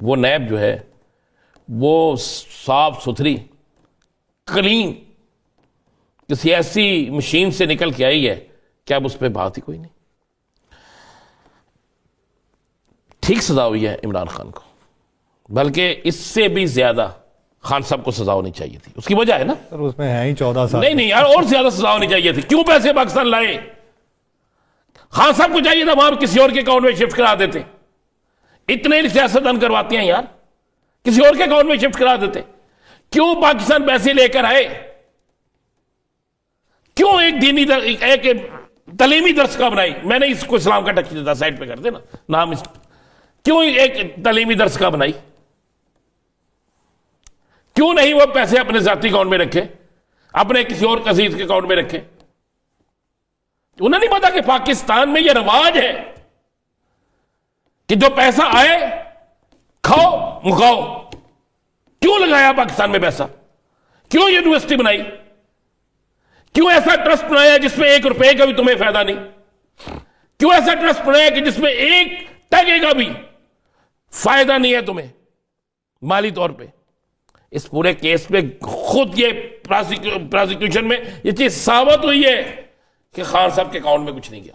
وہ نیب جو ہے وہ صاف ستھری کلین کسی ایسی مشین سے نکل کے آئی ہے کہ اب اس پہ بات ہی کوئی نہیں. ٹھیک سزا ہوئی ہے عمران خان کو، بلکہ اس سے بھی زیادہ خان صاحب کو سزا ہونی چاہیے تھی. اس کی وجہ ہے نا سر اس میں ہے ہی 14 سال. نہیں یار، اور زیادہ سزا ہونی چاہیے تھی. کیوں پیسے پاکستان لائے؟ خان صاحب کو چاہیے تھا وہاں کسی اور کے اکاؤنٹ میں شفٹ کرا دیتے. اتنے سیاستدان کرواتے ہیں یار، کسی اور کے اکاؤنٹ میں شفٹ کرا دیتے. کیوں پاکستان پیسے لے کر آئے؟ کیوں ایک دینی ایک تعلیمی درس کا بنائی؟ میں نے اس کو اسلام کا ٹچ دیتا، سائڈ پہ کر دینا نام. کیوں ایک تعلیمی درس کا بنائی؟ کیوں نہیں وہ پیسے اپنے ذاتی اکاؤنٹ میں رکھے، اپنے کسی اور عزیز کے اکاؤنٹ میں رکھے؟ انہیں نہیں پتا کہ پاکستان میں یہ رواج ہے کہ جو پیسہ آئے کھاؤ مکاؤ. کیوں لگایا پاکستان میں پیسہ؟ کیوں یونیورسٹی بنائی؟ کیوں ایسا ٹرسٹ بنایا جس میں 1 روپے کا بھی تمہیں فائدہ نہیں؟ کیوں ایسا ٹرسٹ بنایا کہ جس میں 1 ٹکے کا بھی فائدہ نہیں ہے تمہیں مالی طور پہ؟ اس پورے کیس میں خود یہ پرازیکیوشن میں یہ چیز ثابت ہوئی ہے کہ خان صاحب کے اکاؤنٹ میں کچھ نہیں گیا،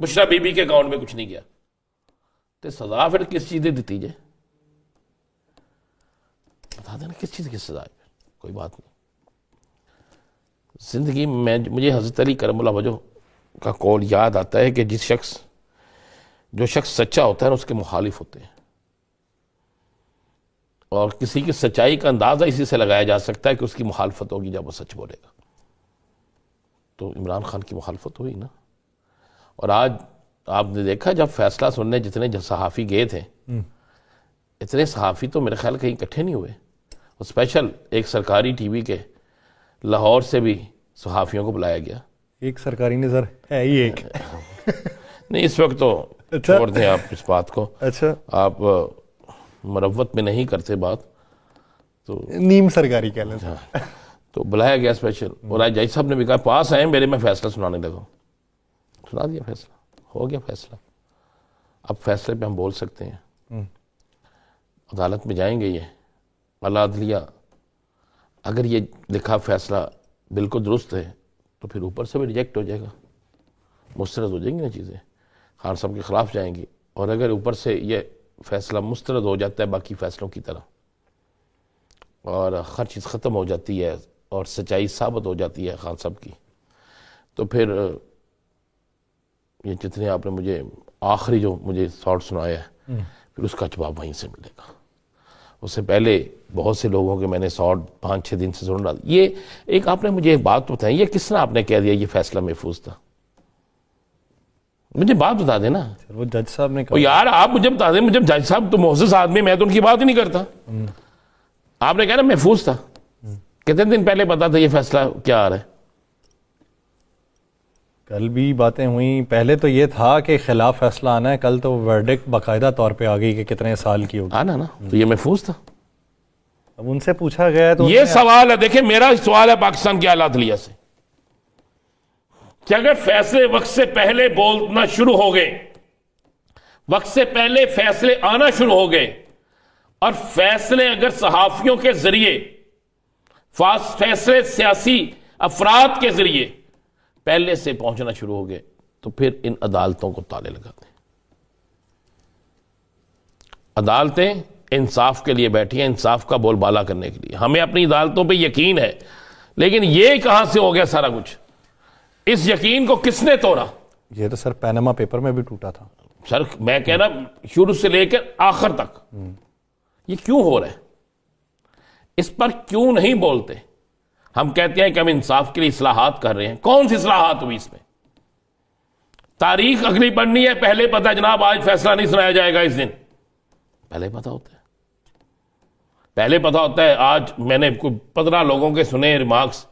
بشرا بی بی کے اکاؤنٹ میں کچھ نہیں گیا. تو سزا پھر کس چیز دیتی جائے؟ بتا دینا کس چیز کی سزا ہے. کوئی بات نہیں. زندگی میں مجھے حضرت علی کرم اللہ وجہ کا قول یاد آتا ہے کہ جو شخص سچا ہوتا ہے نا اس کے مخالف ہوتے ہیں، اور کسی کی سچائی کا اندازہ اسی سے لگایا جا سکتا ہے کہ اس کی مخالفت ہوگی جب وہ سچ بولے گا. تو عمران خان کی مخالفت ہوئی نا. اور آج آپ نے دیکھا جب فیصلہ سننے جتنے صحافی گئے تھے، اتنے صحافی تو میرے خیال کہیں اکٹھے نہیں ہوئے. اور اسپیشل ایک سرکاری ٹی وی کے لاہور سے بھی صحافیوں کو بلایا گیا. ایک سرکاری نے سر ہے ہی ایک. نہیں اس وقت تو چھوڑ دیں آپ اس بات کو. اچھا آپ مروت میں نہیں کرتے بات تو نیم سرکاری کہہ لیں. تو بلایا گیا اسپیشل. اور آج جج صاحب نے بھی کہا پاس آئے میرے، میں فیصلہ سنانے لگا. سنا دیا فیصلہ، ہو گیا فیصلہ. اب فیصلے پہ ہم بول سکتے ہیں. عدالت میں جائیں گے یہ اعلیٰ عدلیہ. اگر یہ لکھا فیصلہ بالکل درست ہے تو پھر اوپر سے بھی ریجیکٹ ہو جائے گا، مسترد ہو جائیں گی نا چیزیں، خان صاحب کے خلاف جائیں گی. اور اگر اوپر سے یہ فیصلہ مسترد ہو جاتا ہے باقی فیصلوں کی طرح اور ہر چیز ختم ہو جاتی ہے اور سچائی ثابت ہو جاتی ہے خان صاحب کی، تو پھر یہ جتنے آپ نے مجھے آخری جو مجھے تھاٹ سنایا ہے پھر اس کا جواب وہیں سے ملے گا. اس سے پہلے بہت سے لوگوں کے میں نے 5-6 دن سے سن رہا. یہ ایک آپ نے مجھے ایک بات بتائی، یہ کس طرح آپ نے کہہ دیا یہ فیصلہ محفوظ تھا؟ مجھے بات بتا دینا. وہ جج صاحب نے کہا. یار آپ مجھے بتا دیں، مجھے جج صاحب تو معزز آدمی، میں تو ان کی بات ہی نہیں کرتا. آپ نے کہا نا محفوظ تھا، کتنے دن پہلے پتا تھا یہ فیصلہ کیا آ رہا ہے؟ کل بھی باتیں ہوئیں. پہلے تو یہ تھا کہ خلاف فیصلہ آنا ہے، کل تو ورڈکٹ باقاعدہ طور پہ آ گئی کہ کتنے سال کی ہوگی. آنا نا تو یہ محفوظ تھا. اب ان سے پوچھا گیا تو یہ سوال ہے، دیکھیں میرا سوال ہے پاکستان کی اعلیٰ عدلیہ سے کہ اگر فیصلے وقت سے پہلے بولنا شروع ہو گئے، وقت سے پہلے فیصلے آنا شروع ہو گئے، اور فیصلے اگر صحافیوں کے ذریعے، فیصلے سیاسی افراد کے ذریعے پہلے سے پہنچنا شروع ہو گئے، تو پھر ان عدالتوں کو تالے لگا دیں. عدالتیں انصاف کے لیے بیٹھی ہیں، انصاف کا بول بالا کرنے کے لیے. ہمیں اپنی عدالتوں پہ یقین ہے، لیکن یہ کہاں سے ہو گیا سارا کچھ؟ اس یقین کو کس نے توڑا؟ یہ تو سر پیناما پیپر میں بھی ٹوٹا تھا. سر میں کہہ رہا شروع سے لے کر آخر تک یہ کیوں ہو رہا ہے؟ اس پر کیوں نہیں بولتے؟ ہم کہتے ہیں کہ ہم انصاف کے لیے اصلاحات کر رہے ہیں. کون سی اصلاحات ہوئی اس میں؟ تاریخ اگلی پڑھنی ہے، پہلے پتہ جناب آج فیصلہ نہیں سنایا جائے گا اس دن، پہلے پتہ ہوتا ہے. پہلے پتہ ہوتا ہے. آج میں نے کوئی 15 لوگوں کے سنے ریمارکس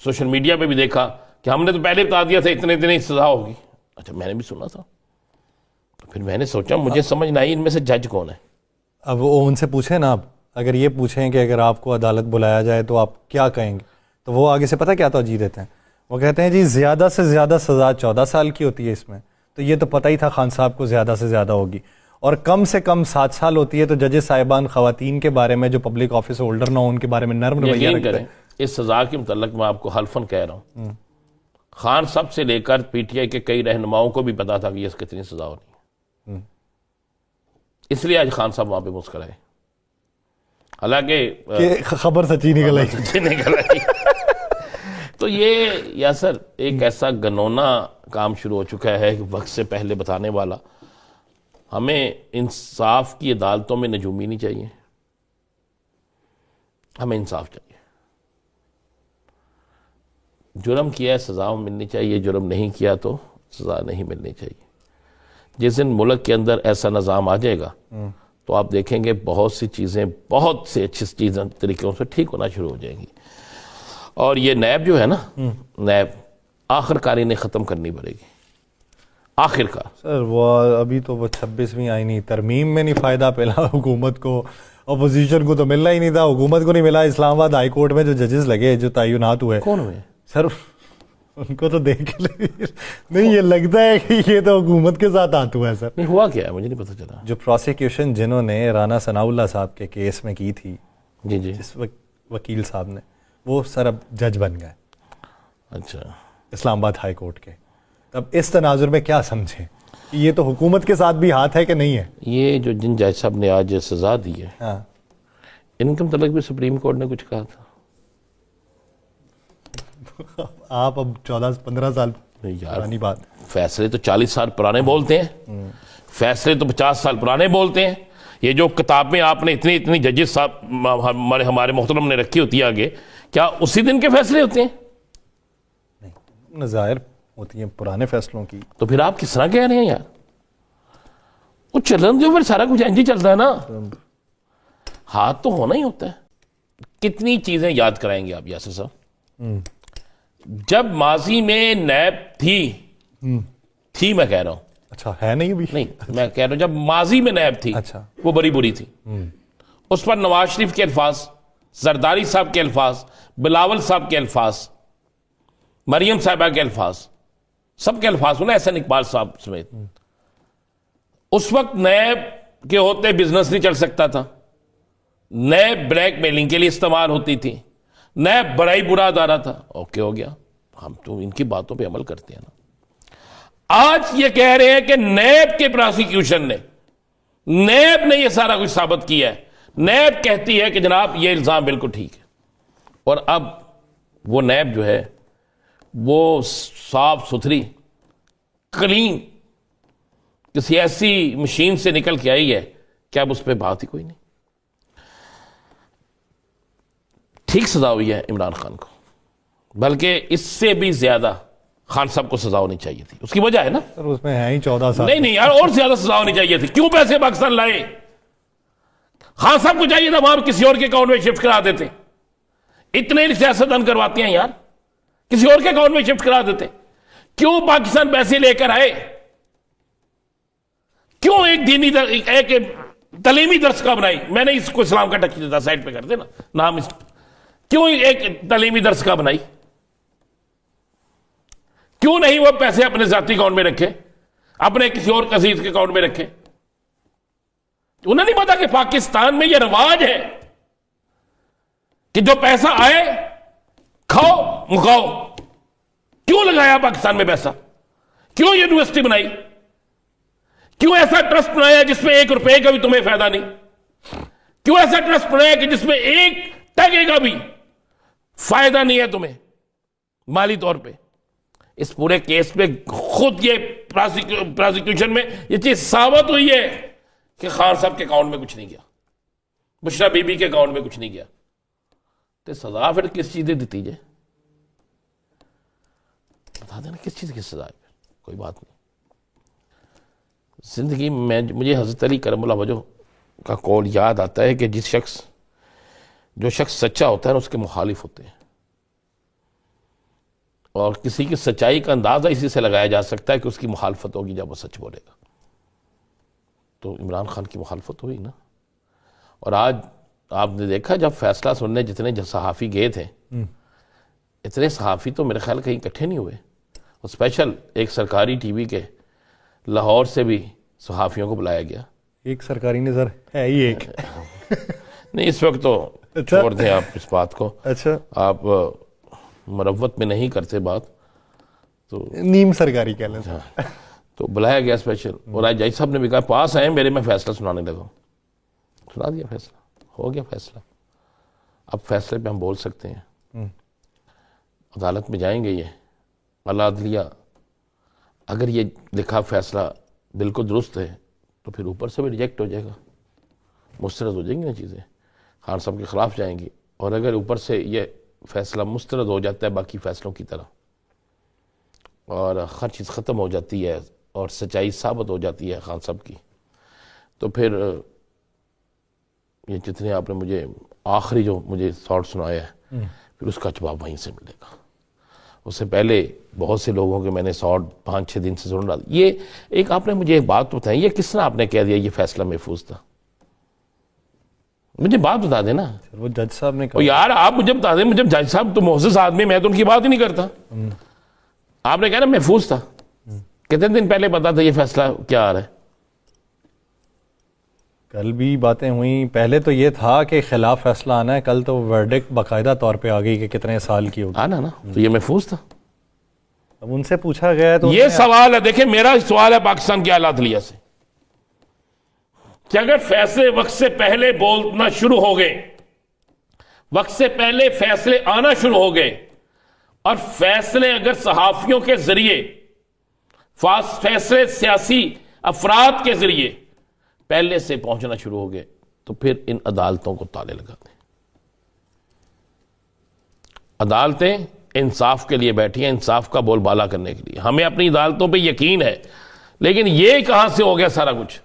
سوشل میڈیا پہ بھی دیکھا کہ ہم نے تو پہلے بتا دیا تھا اتنے دن سزا ہوگی. اچھا میں نے بھی سنا تھا، تو پھر میں نے سوچا مجھے سمجھ نہ آئی ان میں سے جج کون ہے. اب وہ ان سے پوچھیں نا، آپ اگر یہ پوچھیں کہ اگر آپ کو عدالت بلایا جائے تو آپ کیا کہیں گے، تو وہ آگے سے پتہ کیا توجہ دیتے ہیں؟ وہ کہتے ہیں جی زیادہ سے زیادہ سزا 14 سال کی ہوتی ہے اس میں. تو یہ تو پتہ ہی تھا خان صاحب کو زیادہ سے زیادہ ہوگی. اور کم سے کم 7 سال ہوتی ہے تو ججز صاحبان خواتین کے بارے میں جو پبلک آفس ہولڈر نہ ہو ان کے بارے میں نرم رویہ یقین رکھتے کریں ہیں. اس سزا کے متعلق میں آپ کو حلفاً کہہ رہا ہوں، خان صاحب سے لے کر پی ٹی آئی کے کئی رہنماؤں کو بھی پتا تھا کہ اس کتنی سزا ہونی ہے، اس لیے آج خان صاحب وہاں پہ مسکرائے، حالانکہ کہ خبر سچی نکل آئی. نکل آئی. تو یہ یاسر ایک ایسا گنونا کام شروع ہو چکا ہے کہ وقت سے پہلے بتانے والا. ہمیں انصاف کی عدالتوں میں نجومی نہیں چاہیے، ہمیں انصاف چاہیے. جرم کیا ہے سزا ملنی چاہیے، جرم نہیں کیا تو سزا نہیں ملنی چاہیے. جس دن ملک کے اندر ایسا نظام آ جائے گا تو آپ دیکھیں گے بہت سی چیزیں، بہت سے اچھی چیزیں طریقوں سے ٹھیک ہونا شروع ہو جائیں گی. اور یہ نیب جو ہے نا، نیب آخر کاری نے ختم کرنی پڑے گی، آخر کار. سر وہ ابھی تو وہ 26ویں آئینی ترمیم میں نہیں فائدہ پہلا حکومت کو، اپوزیشن کو تو ملنا ہی نہیں تھا، حکومت کو نہیں ملا. اسلام آباد ہائی کورٹ میں جو ججز لگے، جو تعینات ہوئے، کون ہوئے سر ان کو تو دیکھ نہیں یہ لگتا ہے کہ یہ تو حکومت کے ساتھ ہاتھ ہوا ہے. سر نہیں ہوا کیا ہے مجھے نہیں پتہ چلا. جو پروسیکیوشن جنہوں نے رانا ثناء اللہ صاحب کے کیس میں کی تھی، جی جی، جس وکیل صاحب نے، وہ سر اب جج بن گئے اچھا. اسلام آباد ہائی کورٹ کے. اب اس تناظر میں کیا سمجھیں کہ یہ تو حکومت کے ساتھ بھی ہاتھ ہے کہ نہیں ہے؟ یہ جو جن جج صاحب نے آج سزا دی ہے، ہاں ان کے متعلق بھی سپریم کورٹ نے کچھ کہا تھا. آپ اب 14-15 سال یار پرانی بات. فیصلے تو 40 سال پرانے بولتے ہیں، فیصلے تو 50 سال پرانے بولتے ہیں. یہ جو کتاب میں آپ نے اتنی ججز صاحب ہمارے محترم نے رکھی ہوتی ہے آگے، کیا اسی دن کے فیصلے ہوتے ہیں؟ نظائر ہوتی ہیں پرانے فیصلوں کی. تو پھر آپ کس طرح کہہ رہے ہیں یار؟ وہ چلن جو پھر سارا کچھ انجی چلتا ہے نا، ہاتھ تو ہونا ہی ہوتا ہے. کتنی چیزیں یاد کرائیں گے آپ یاسر صاحب؟ جب ماضی میں نیب تھی میں کہہ رہا ہوں، اچھا ہے نہیں بھی؟ نہیں میں کہہ رہا ہوں جب ماضی میں نیب تھی اچھا وہ بڑی بری تھی. اس پر نواز شریف کے الفاظ، زرداری صاحب کے الفاظ، بلاول صاحب کے الفاظ، مریم صاحبہ کے الفاظ، سب کے الفاظ ہونا، احسن اقبال صاحب سمیت. اس وقت نیب کے ہوتے بزنس نہیں چل سکتا تھا، نیب بلیک میلنگ کے لیے استعمال ہوتی تھی، نیب بڑا ہی برا ادارہ تھا. اوکے ہو گیا، ہم تو ان کی باتوں پہ عمل کرتے ہیں نا. آج یہ کہہ رہے ہیں کہ نیب کے پروسیکیوشن نے، نیب نے یہ سارا کچھ ثابت کیا ہے. نیب کہتی ہے کہ جناب یہ الزام بالکل ٹھیک ہے. اور اب وہ نیب جو ہے وہ صاف ستھری کلین کسی ایسی مشین سے نکل کے آئی ہے کہ اب اس پہ بات ہی کوئی نہیں. ٹھیک سزا ہوئی ہے عمران خان کو، بلکہ اس سے بھی زیادہ خان صاحب کو سزا ہونی چاہیے تھی. اس کی وجہ ہے نا، سر اس میں ہیں ہی 14 سال. نہیں یار، اور زیادہ سزا ہونی چاہیے تھی. کیوں پیسے پاکستان لائے؟ خان صاحب کو چاہیے تھا وہاں کسی اور کے اکاؤنٹ میں شفٹ کرا دیتے. اتنے سیاست دان کرواتے ہیں یار، کسی اور کے اکاؤنٹ میں شفٹ کرا دیتے. کیوں پاکستان پیسے لے کر آئے؟ کیوں ایک دینی ایک تعلیمی درس کا بنائی؟ میں نے اس کو اسلام کا ٹچ دیتا، سائڈ پہ کر دینا نام. کیوں ایک تعلیمی درس کا بنائی؟ کیوں نہیں وہ پیسے اپنے ذاتی اکاؤنٹ میں رکھے، اپنے کسی اور عزیز کے اکاؤنٹ میں رکھے؟ انہیں نہیں پتا کہ پاکستان میں یہ رواج ہے کہ جو پیسہ آئے کھاؤ مکاؤ. کیوں لگایا پاکستان میں پیسہ؟ کیوں یونیورسٹی بنائی؟ کیوں ایسا ٹرسٹ بنایا جس میں 1 روپے کا بھی تمہیں فائدہ نہیں؟ کیوں ایسا ٹرسٹ بنایا کہ جس میں 1 ٹکے کا بھی فائدہ نہیں ہے تمہیں مالی طور پہ؟ اس پورے کیس پہ خود یہ پروسیکیوشن میں یہ چیز ثابت ہوئی ہے کہ خان صاحب کے اکاؤنٹ میں کچھ نہیں گیا، بشرا بی بی کے اکاؤنٹ میں کچھ نہیں گیا. تو سزا پھر کس چیز دی دیجیے؟ بتا دینا کس چیز کی سزا ہے. کوئی بات نہیں. زندگی میں مجھے حضرت علی کرم اللہ وجہ کا قول یاد آتا ہے کہ جو شخص سچا ہوتا ہے نا اس کے مخالف ہوتے ہیں، اور کسی کی سچائی کا اندازہ اسی سے لگایا جا سکتا ہے کہ اس کی مخالفت ہوگی جب وہ سچ بولے گا. تو عمران خان کی مخالفت ہوئی نا. اور آج آپ نے دیکھا جب فیصلہ سننے جتنے صحافی گئے تھے، اتنے صحافی تو میرے خیال کہیں اکٹھے نہیں ہوئے. اور اسپیشل ایک سرکاری ٹی وی کے لاہور سے بھی صحافیوں کو بلایا گیا. ایک سرکاری نے سر ہے ہی ایک. نہیں اس وقت تو چھوڑ دیں آپ اس بات کو. اچھا آپ مروت میں نہیں کرتے بات تو نیم سرکاری کہہ لیں. تو بلایا گیا اسپیشل اور آج جج صاحب نے بھی کہا پاس آئے میرے میں فیصلہ سنانے لگا. سنا دیا فیصلہ, ہو گیا فیصلہ. اب فیصلے پہ ہم بول سکتے ہیں. عدالت میں جائیں گے, یہ اعلیٰ عدلیہ اگر یہ لکھا فیصلہ بالکل درست ہے تو پھر اوپر سے بھی ریجیکٹ ہو جائے گا, مسترد ہو جائیں گی نا چیزیں, خان صاحب کے خلاف جائیں گی. اور اگر اوپر سے یہ فیصلہ مسترد ہو جاتا ہے باقی فیصلوں کی طرح اور ہر چیز ختم ہو جاتی ہے اور سچائی ثابت ہو جاتی ہے خان صاحب کی, تو پھر یہ جتنے آپ نے مجھے آخری جو مجھے تھاٹ سنایا ہے پھر اس کا جواب وہیں سے ملے گا. اس سے پہلے بہت سے لوگوں کے میں نے 5-6 دن سے سن رہا تھا. یہ ایک آپ نے مجھے ایک بات بتائی, یہ کس طرح آپ نے کہہ دیا یہ فیصلہ محفوظ تھا؟ مجھے بات بتا دیں نا. وہ جج صاحب نے کہا یار آپ مجھے بتا دیں, مجھے جج صاحب تو معزز آدمی, میں تو ان کی بات ہی نہیں کرتا. آپ نے کہا نا محفوظ تھا, کتنے دن پہلے پتا تھا یہ فیصلہ کیا آ رہا ہے؟ کل بھی باتیں ہوئیں. پہلے تو یہ تھا کہ خلاف فیصلہ آنا ہے, کل تو ورڈکٹ باقاعدہ طور پہ آ گئی کہ کتنے سال کی ہوگی. آنا نا, تو یہ محفوظ تھا. اب ان سے پوچھا گیا تو یہ سوال ہے, دیکھیں میرا سوال ہے پاکستان کی اعلیٰ عدلیہ سے کہ اگر فیصلے وقت سے پہلے بولنا شروع ہو گئے, وقت سے پہلے فیصلے آنا شروع ہو گئے, اور فیصلے اگر صحافیوں کے ذریعے, فیصلے سیاسی افراد کے ذریعے پہلے سے پہنچنا شروع ہو گئے, تو پھر ان عدالتوں کو تالے لگا دیں. عدالتیں انصاف کے لیے بیٹھی ہیں, انصاف کا بول بالا کرنے کے لیے. ہمیں اپنی عدالتوں پہ یقین ہے, لیکن یہ کہاں سے ہو گیا سارا کچھ؟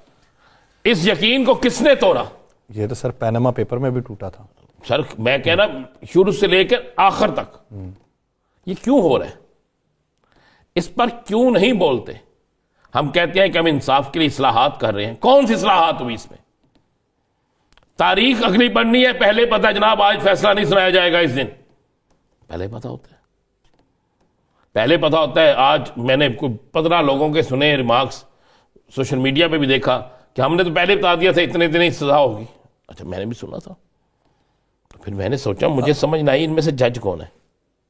اس یقین کو کس نے توڑا؟ یہ تو سر پیناما پیپر میں بھی ٹوٹا تھا. سر میں کہنا شروع سے لے کر آخر تک یہ کیوں ہو رہا ہے؟ اس پر کیوں نہیں بولتے؟ ہم کہتے ہیں کہ ہم انصاف کے لیے اصلاحات کر رہے ہیں. کون سی اصلاحات ہوئی اس میں؟ تاریخ اگلی پڑھنی ہے, پہلے پتا جناب آج فیصلہ نہیں سنایا جائے گا اس دن, پہلے پتا ہوتا ہے. پہلے پتا ہوتا ہے. آج میں نے 15 لوگوں کے سنے ریمارکس, سوشل میڈیا پہ بھی دیکھا کہ ہم نے تو پہلے بتا دیا تھا اتنے دن سزا ہوگی. اچھا میں نے بھی سنا تھا, تو پھر میں نے سوچا مجھے سمجھ نہ آئی ان میں سے جج کون ہے.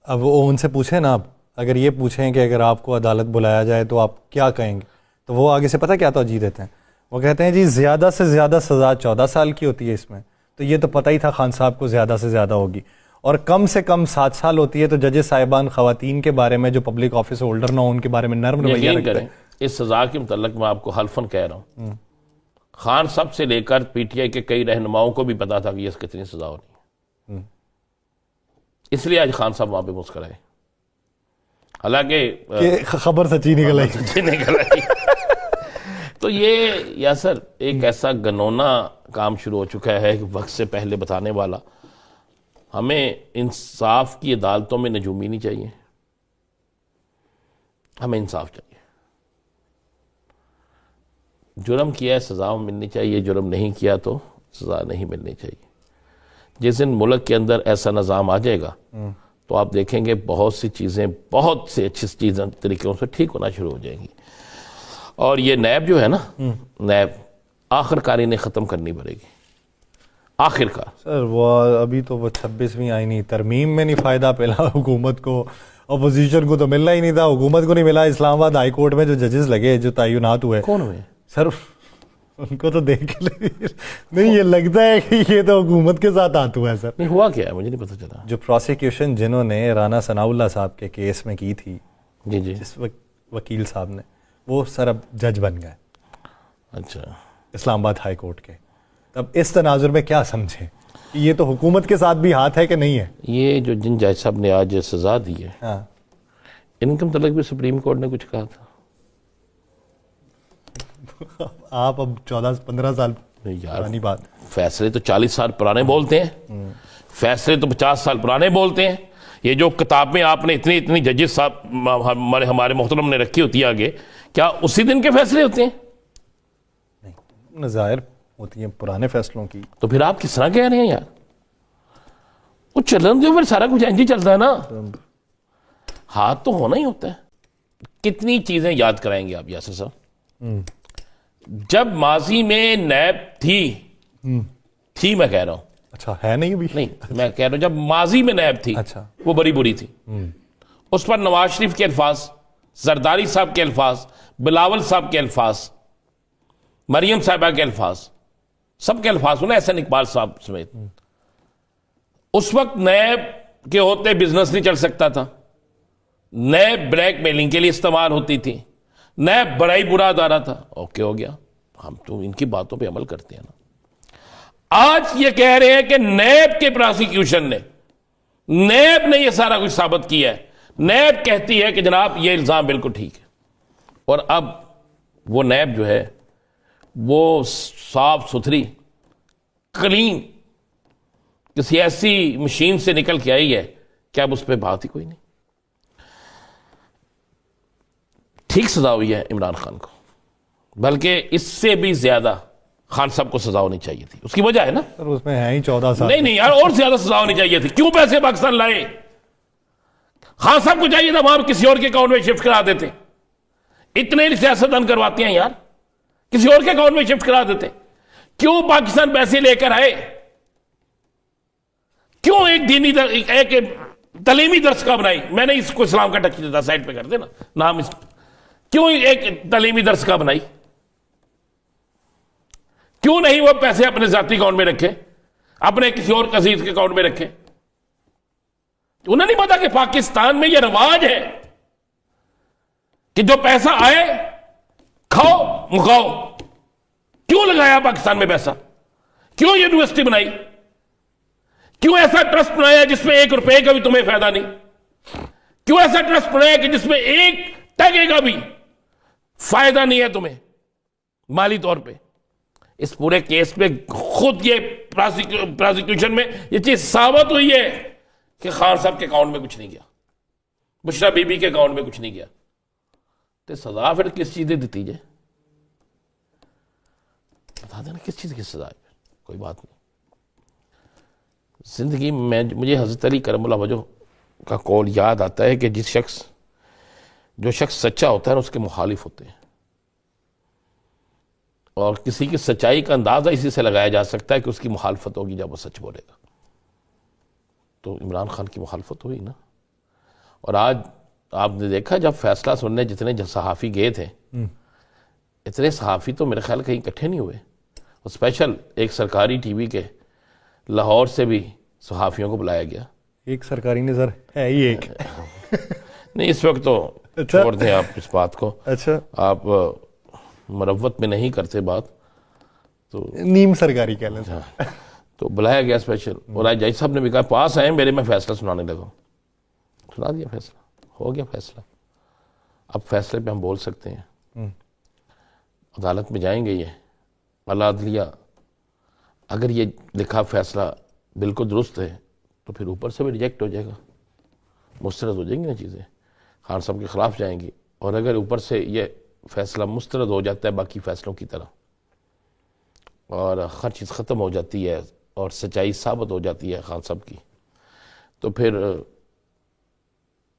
اب وہ ان سے پوچھیں نا, آپ اگر یہ پوچھیں کہ اگر آپ کو عدالت بلایا جائے تو آپ کیا کہیں گے, تو وہ آگے سے پتہ کیا توجہ دیتے ہیں؟ وہ کہتے ہیں جی زیادہ سے زیادہ سزا 14 سال کی ہوتی ہے اس میں, تو یہ تو پتہ ہی تھا خان صاحب کو زیادہ سے زیادہ ہوگی, اور کم سے کم 7 سال ہوتی ہے. تو ججز صاحبان خواتین کے بارے میں جو پبلک آفس ہولڈر نہ ہو ان کے بارے میں نرم رویہ رکھتے ہیں. اس سزا کے متعلق میں آپ کو حلفاً کہہ رہا ہوں, خان صاحب سے لے کر پی ٹی آئی کے کئی رہنماؤں کو بھی پتا تھا کہ یہ کتنی سزا ہونی ہے. اس لیے آج خان صاحب وہاں پہ مسکرائے, حالانکہ خبر سچی نکل آئی. تو یہ یاسر ایک ایسا گنونا کام شروع ہو چکا ہے کہ وقت سے پہلے بتانے والا. ہمیں انصاف کی عدالتوں میں نجومی نہیں چاہیے, ہمیں انصاف چاہیے. جرم کیا ہے سزا ملنی چاہیے, جرم نہیں کیا تو سزا نہیں ملنی چاہیے. جس دن ملک کے اندر ایسا نظام آ جائے گا تو آپ دیکھیں گے بہت سی چیزیں, بہت سے اچھی چیزیں طریقوں سے ٹھیک ہونا شروع ہو جائیں گی. اور یہ نیب جو ہے نا, نیب آخر کار انہیں ختم کرنی پڑے گی. آخر کار سر وہ ابھی تو وہ 26ویں آئینی ترمیم میں نہیں فائدہ پہلا حکومت کو, اپوزیشن کو تو ملنا ہی نہیں تھا, حکومت کو نہیں ملا. اسلام آباد ہائی کورٹ میں جو ججز لگے, جو تعینات ہوئے, کون ہوئے سر ان کو تو دیکھ نہیں یہ لگتا ہے کہ یہ تو حکومت کے ساتھ ہاتھ ہوا ہے. سر نہیں ہوا کیا ہے مجھے نہیں پتہ چلا. جو پروسیکیوشن جنہوں نے رانا ثناء اللہ صاحب کے کیس میں کی تھی, جی جی, جس وکیل صاحب نے, وہ سر اب جج بن گئے. اچھا, اسلام آباد ہائی کورٹ کے. اب اس تناظر میں کیا سمجھیں کہ یہ تو حکومت کے ساتھ بھی ہاتھ ہے کہ نہیں ہے؟ یہ جو جن جج صاحب نے آج سزا دی ہے, ہاں, ان کے متعلق بھی سپریم کورٹ نے کچھ کہا تھا. آپ اب 14-15 سال پرانی بات, فیصلے تو 40 سال پرانے بولتے ہیں, فیصلے تو 50 سال پرانے بولتے ہیں. یہ جو کتاب میں آپ نے اتنی ججز صاحب ہمارے محترم نے رکھی ہوتی ہے آگے, کیا اسی دن کے فیصلے ہوتے ہیں؟ نہیں, ظاہر ہوتی ہیں پرانے فیصلوں کی. تو پھر آپ کس طرح کہہ رہے ہیں یار؟ وہ چلن جو پھر سارا کچھ انجی چلتا ہے نا, ہاتھ تو ہونا ہی ہوتا ہے. کتنی چیزیں یاد کرائیں گے آپ یاسر صاحب؟ جب ماضی میں نیب تھی میں کہہ رہا ہوں، اچھا ہے نہیں ابھی؟ نہیں میں کہہ رہا ہوں جب ماضی میں نیب تھی اچھا وہ بڑی بری تھی، اس پر نواز شریف کے الفاظ، زرداری صاحب کے الفاظ، بلاول صاحب کے الفاظ، مریم صاحبہ کے الفاظ، سب کے الفاظ ہونا، احسن اقبال صاحب سمیت. اس وقت نیب کے ہوتے بزنس نہیں چل سکتا تھا، نیب بلیک میلنگ کے لیے استعمال ہوتی تھی، نیب بڑا ہی برا ادارہ تھا. اوکے ہو گیا، ہم تو ان کی باتوں پہ عمل کرتے ہیں نا. آج یہ کہہ رہے ہیں کہ نیب کے پراسیکیوشن نے، نیب نے یہ سارا کچھ ثابت کیا ہے. نیب کہتی ہے کہ جناب یہ الزام بالکل ٹھیک ہے، اور اب وہ نیب جو ہے وہ صاف ستھری کلین کسی ایسی مشین سے نکل کے آئی ہے کہ اب اس پہ بات ہی کوئی نہیں. ٹھیک سزا ہوئی ہے عمران خان کو، بلکہ اس سے بھی زیادہ خان صاحب کو سزا ہونی چاہیے تھی. اس کی وجہ ہے نا، سر اس میں ہے ہی 14 سال. نہیں یار، اور زیادہ سزا ہونی چاہیے تھی. کیوں پیسے پاکستان لائے؟ خان صاحب کو چاہیے تھا وہاں کسی اور کے اکاؤنٹ میں شفٹ کرا دیتے. اتنے سیاست دان کرواتے ہیں یار، کسی اور کے اکاؤنٹ میں شفٹ کرا دیتے. کیوں پاکستان پیسے لے کر آئے؟ کیوں ایک دینی ایک تعلیمی درس کا بنائی؟ میں نے اس کو اسلام کا ٹچ دیتا، سائڈ پہ کر دے نا نام. کیوں ایک تعلیمی درس کا بنائی؟ کیوں نہیں وہ پیسے اپنے ذاتی اکاؤنٹ میں رکھے، اپنے کسی اور عزیز کے اکاؤنٹ میں رکھے؟ انہیں نہیں پتا کہ پاکستان میں یہ رواج ہے کہ جو پیسہ آئے کھاؤ مکاؤ. کیوں لگایا پاکستان میں پیسہ؟ کیوں یونیورسٹی بنائی؟ کیوں ایسا ٹرسٹ بنایا جس میں 1 روپے کا بھی تمہیں فائدہ نہیں؟ کیوں ایسا ٹرسٹ بنایا کہ جس میں 1 ٹکے کا بھی فائدہ نہیں ہے تمہیں مالی طور پہ؟ اس پورے کیس میں خود یہ پراسیکیوشن میں یہ چیز ثابت ہوئی ہے کہ خان صاحب کے اکاؤنٹ میں کچھ نہیں گیا، بشرا بی بی کے اکاؤنٹ میں کچھ نہیں گیا. تو سزا پھر کس چیز دی دی جائے؟ بتا دینا کس چیز کی سزا ہے. کوئی بات نہیں. زندگی میں مجھے حضرت علی کرم اللہ وجہ کا قول یاد آتا ہے کہ جو شخص سچا ہوتا ہے نا اس کے مخالف ہوتے ہیں، اور کسی کی سچائی کا اندازہ اسی سے لگایا جا سکتا ہے کہ اس کی مخالفت ہوگی جب وہ سچ بولے گا. تو عمران خان کی مخالفت ہوئی نا. اور آج آپ نے دیکھا جب فیصلہ سننے جتنے صحافی گئے تھے، اتنے صحافی تو میرے خیال کہیں اکٹھے نہیں ہوئے. اور اسپیشل ایک سرکاری ٹی وی کے لاہور سے بھی صحافیوں کو بلایا گیا. ایک سرکاری نظر ہے ہی ایک. نہیں اس وقت تو چھوڑ دیں آپ اس بات کو. اچھا آپ مروت میں نہیں کرتے بات، تو نیم سرکاری کہہ لیں. تو بلایا گیا اسپیشل. اور آج جج صاحب نے بھی کہا پاس آئے میرے، میں فیصلہ سنانے لگا. سنا دیا فیصلہ، ہو گیا فیصلہ. اب فیصلے پہ ہم بول سکتے ہیں. عدالت میں جائیں گے یہ اعلی عدلیہ، اگر یہ لکھا فیصلہ بالکل درست ہے تو پھر اوپر سے بھی ریجیکٹ ہو جائے گا، مسترد ہو جائیں گی نا چیزیں، خان صاحب کے خلاف جائیں گی. اور اگر اوپر سے یہ فیصلہ مسترد ہو جاتا ہے باقی فیصلوں کی طرح، اور ہر چیز ختم ہو جاتی ہے اور سچائی ثابت ہو جاتی ہے خان صاحب کی، تو پھر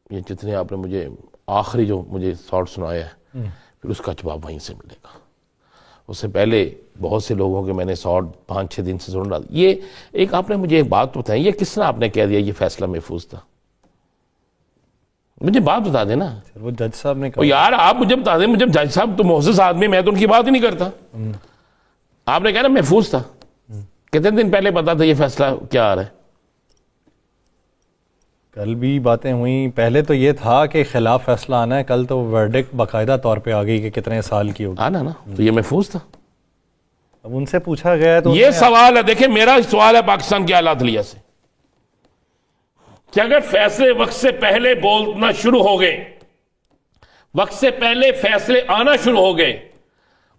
یہ جتنے آپ نے مجھے آخری جو مجھے تھاٹ سنایا ہے پھر اس کا جواب وہیں سے ملے گا. اس سے پہلے بہت سے لوگوں کے میں نے 5-6 دن سے سن رہا. یہ ایک آپ نے مجھے ایک بات بتائی، یہ کس طرح آپ نے کہہ دیا یہ فیصلہ محفوظ تھا؟ مجھے بات بتا دینا. وہ جج صاحب نے کہا. یار آپ مجھے بتا دیں، مجھے جج صاحب تو معزز آدمی، میں تو ان کی بات ہی نہیں کرتا. آپ نے کہا نا محفوظ تھا، کتنے دن پہلے پتا تھا یہ فیصلہ کیا آ رہا ہے؟ کل بھی باتیں ہوئیں. پہلے تو یہ تھا کہ خلاف فیصلہ آنا ہے، کل تو ورڈکٹ باقاعدہ طور پہ آ گئی کہ کتنے سال کی ہوگی. آنا نا، تو یہ محفوظ تھا. اب ان سے پوچھا گیا تو یہ سوال ہے، دیکھیں میرا سوال ہے پاکستان کے اعلیٰ عدلیہ سے کہ اگر فیصلے وقت سے پہلے بولنا شروع ہو گئے، وقت سے پہلے فیصلے آنا شروع ہو گئے،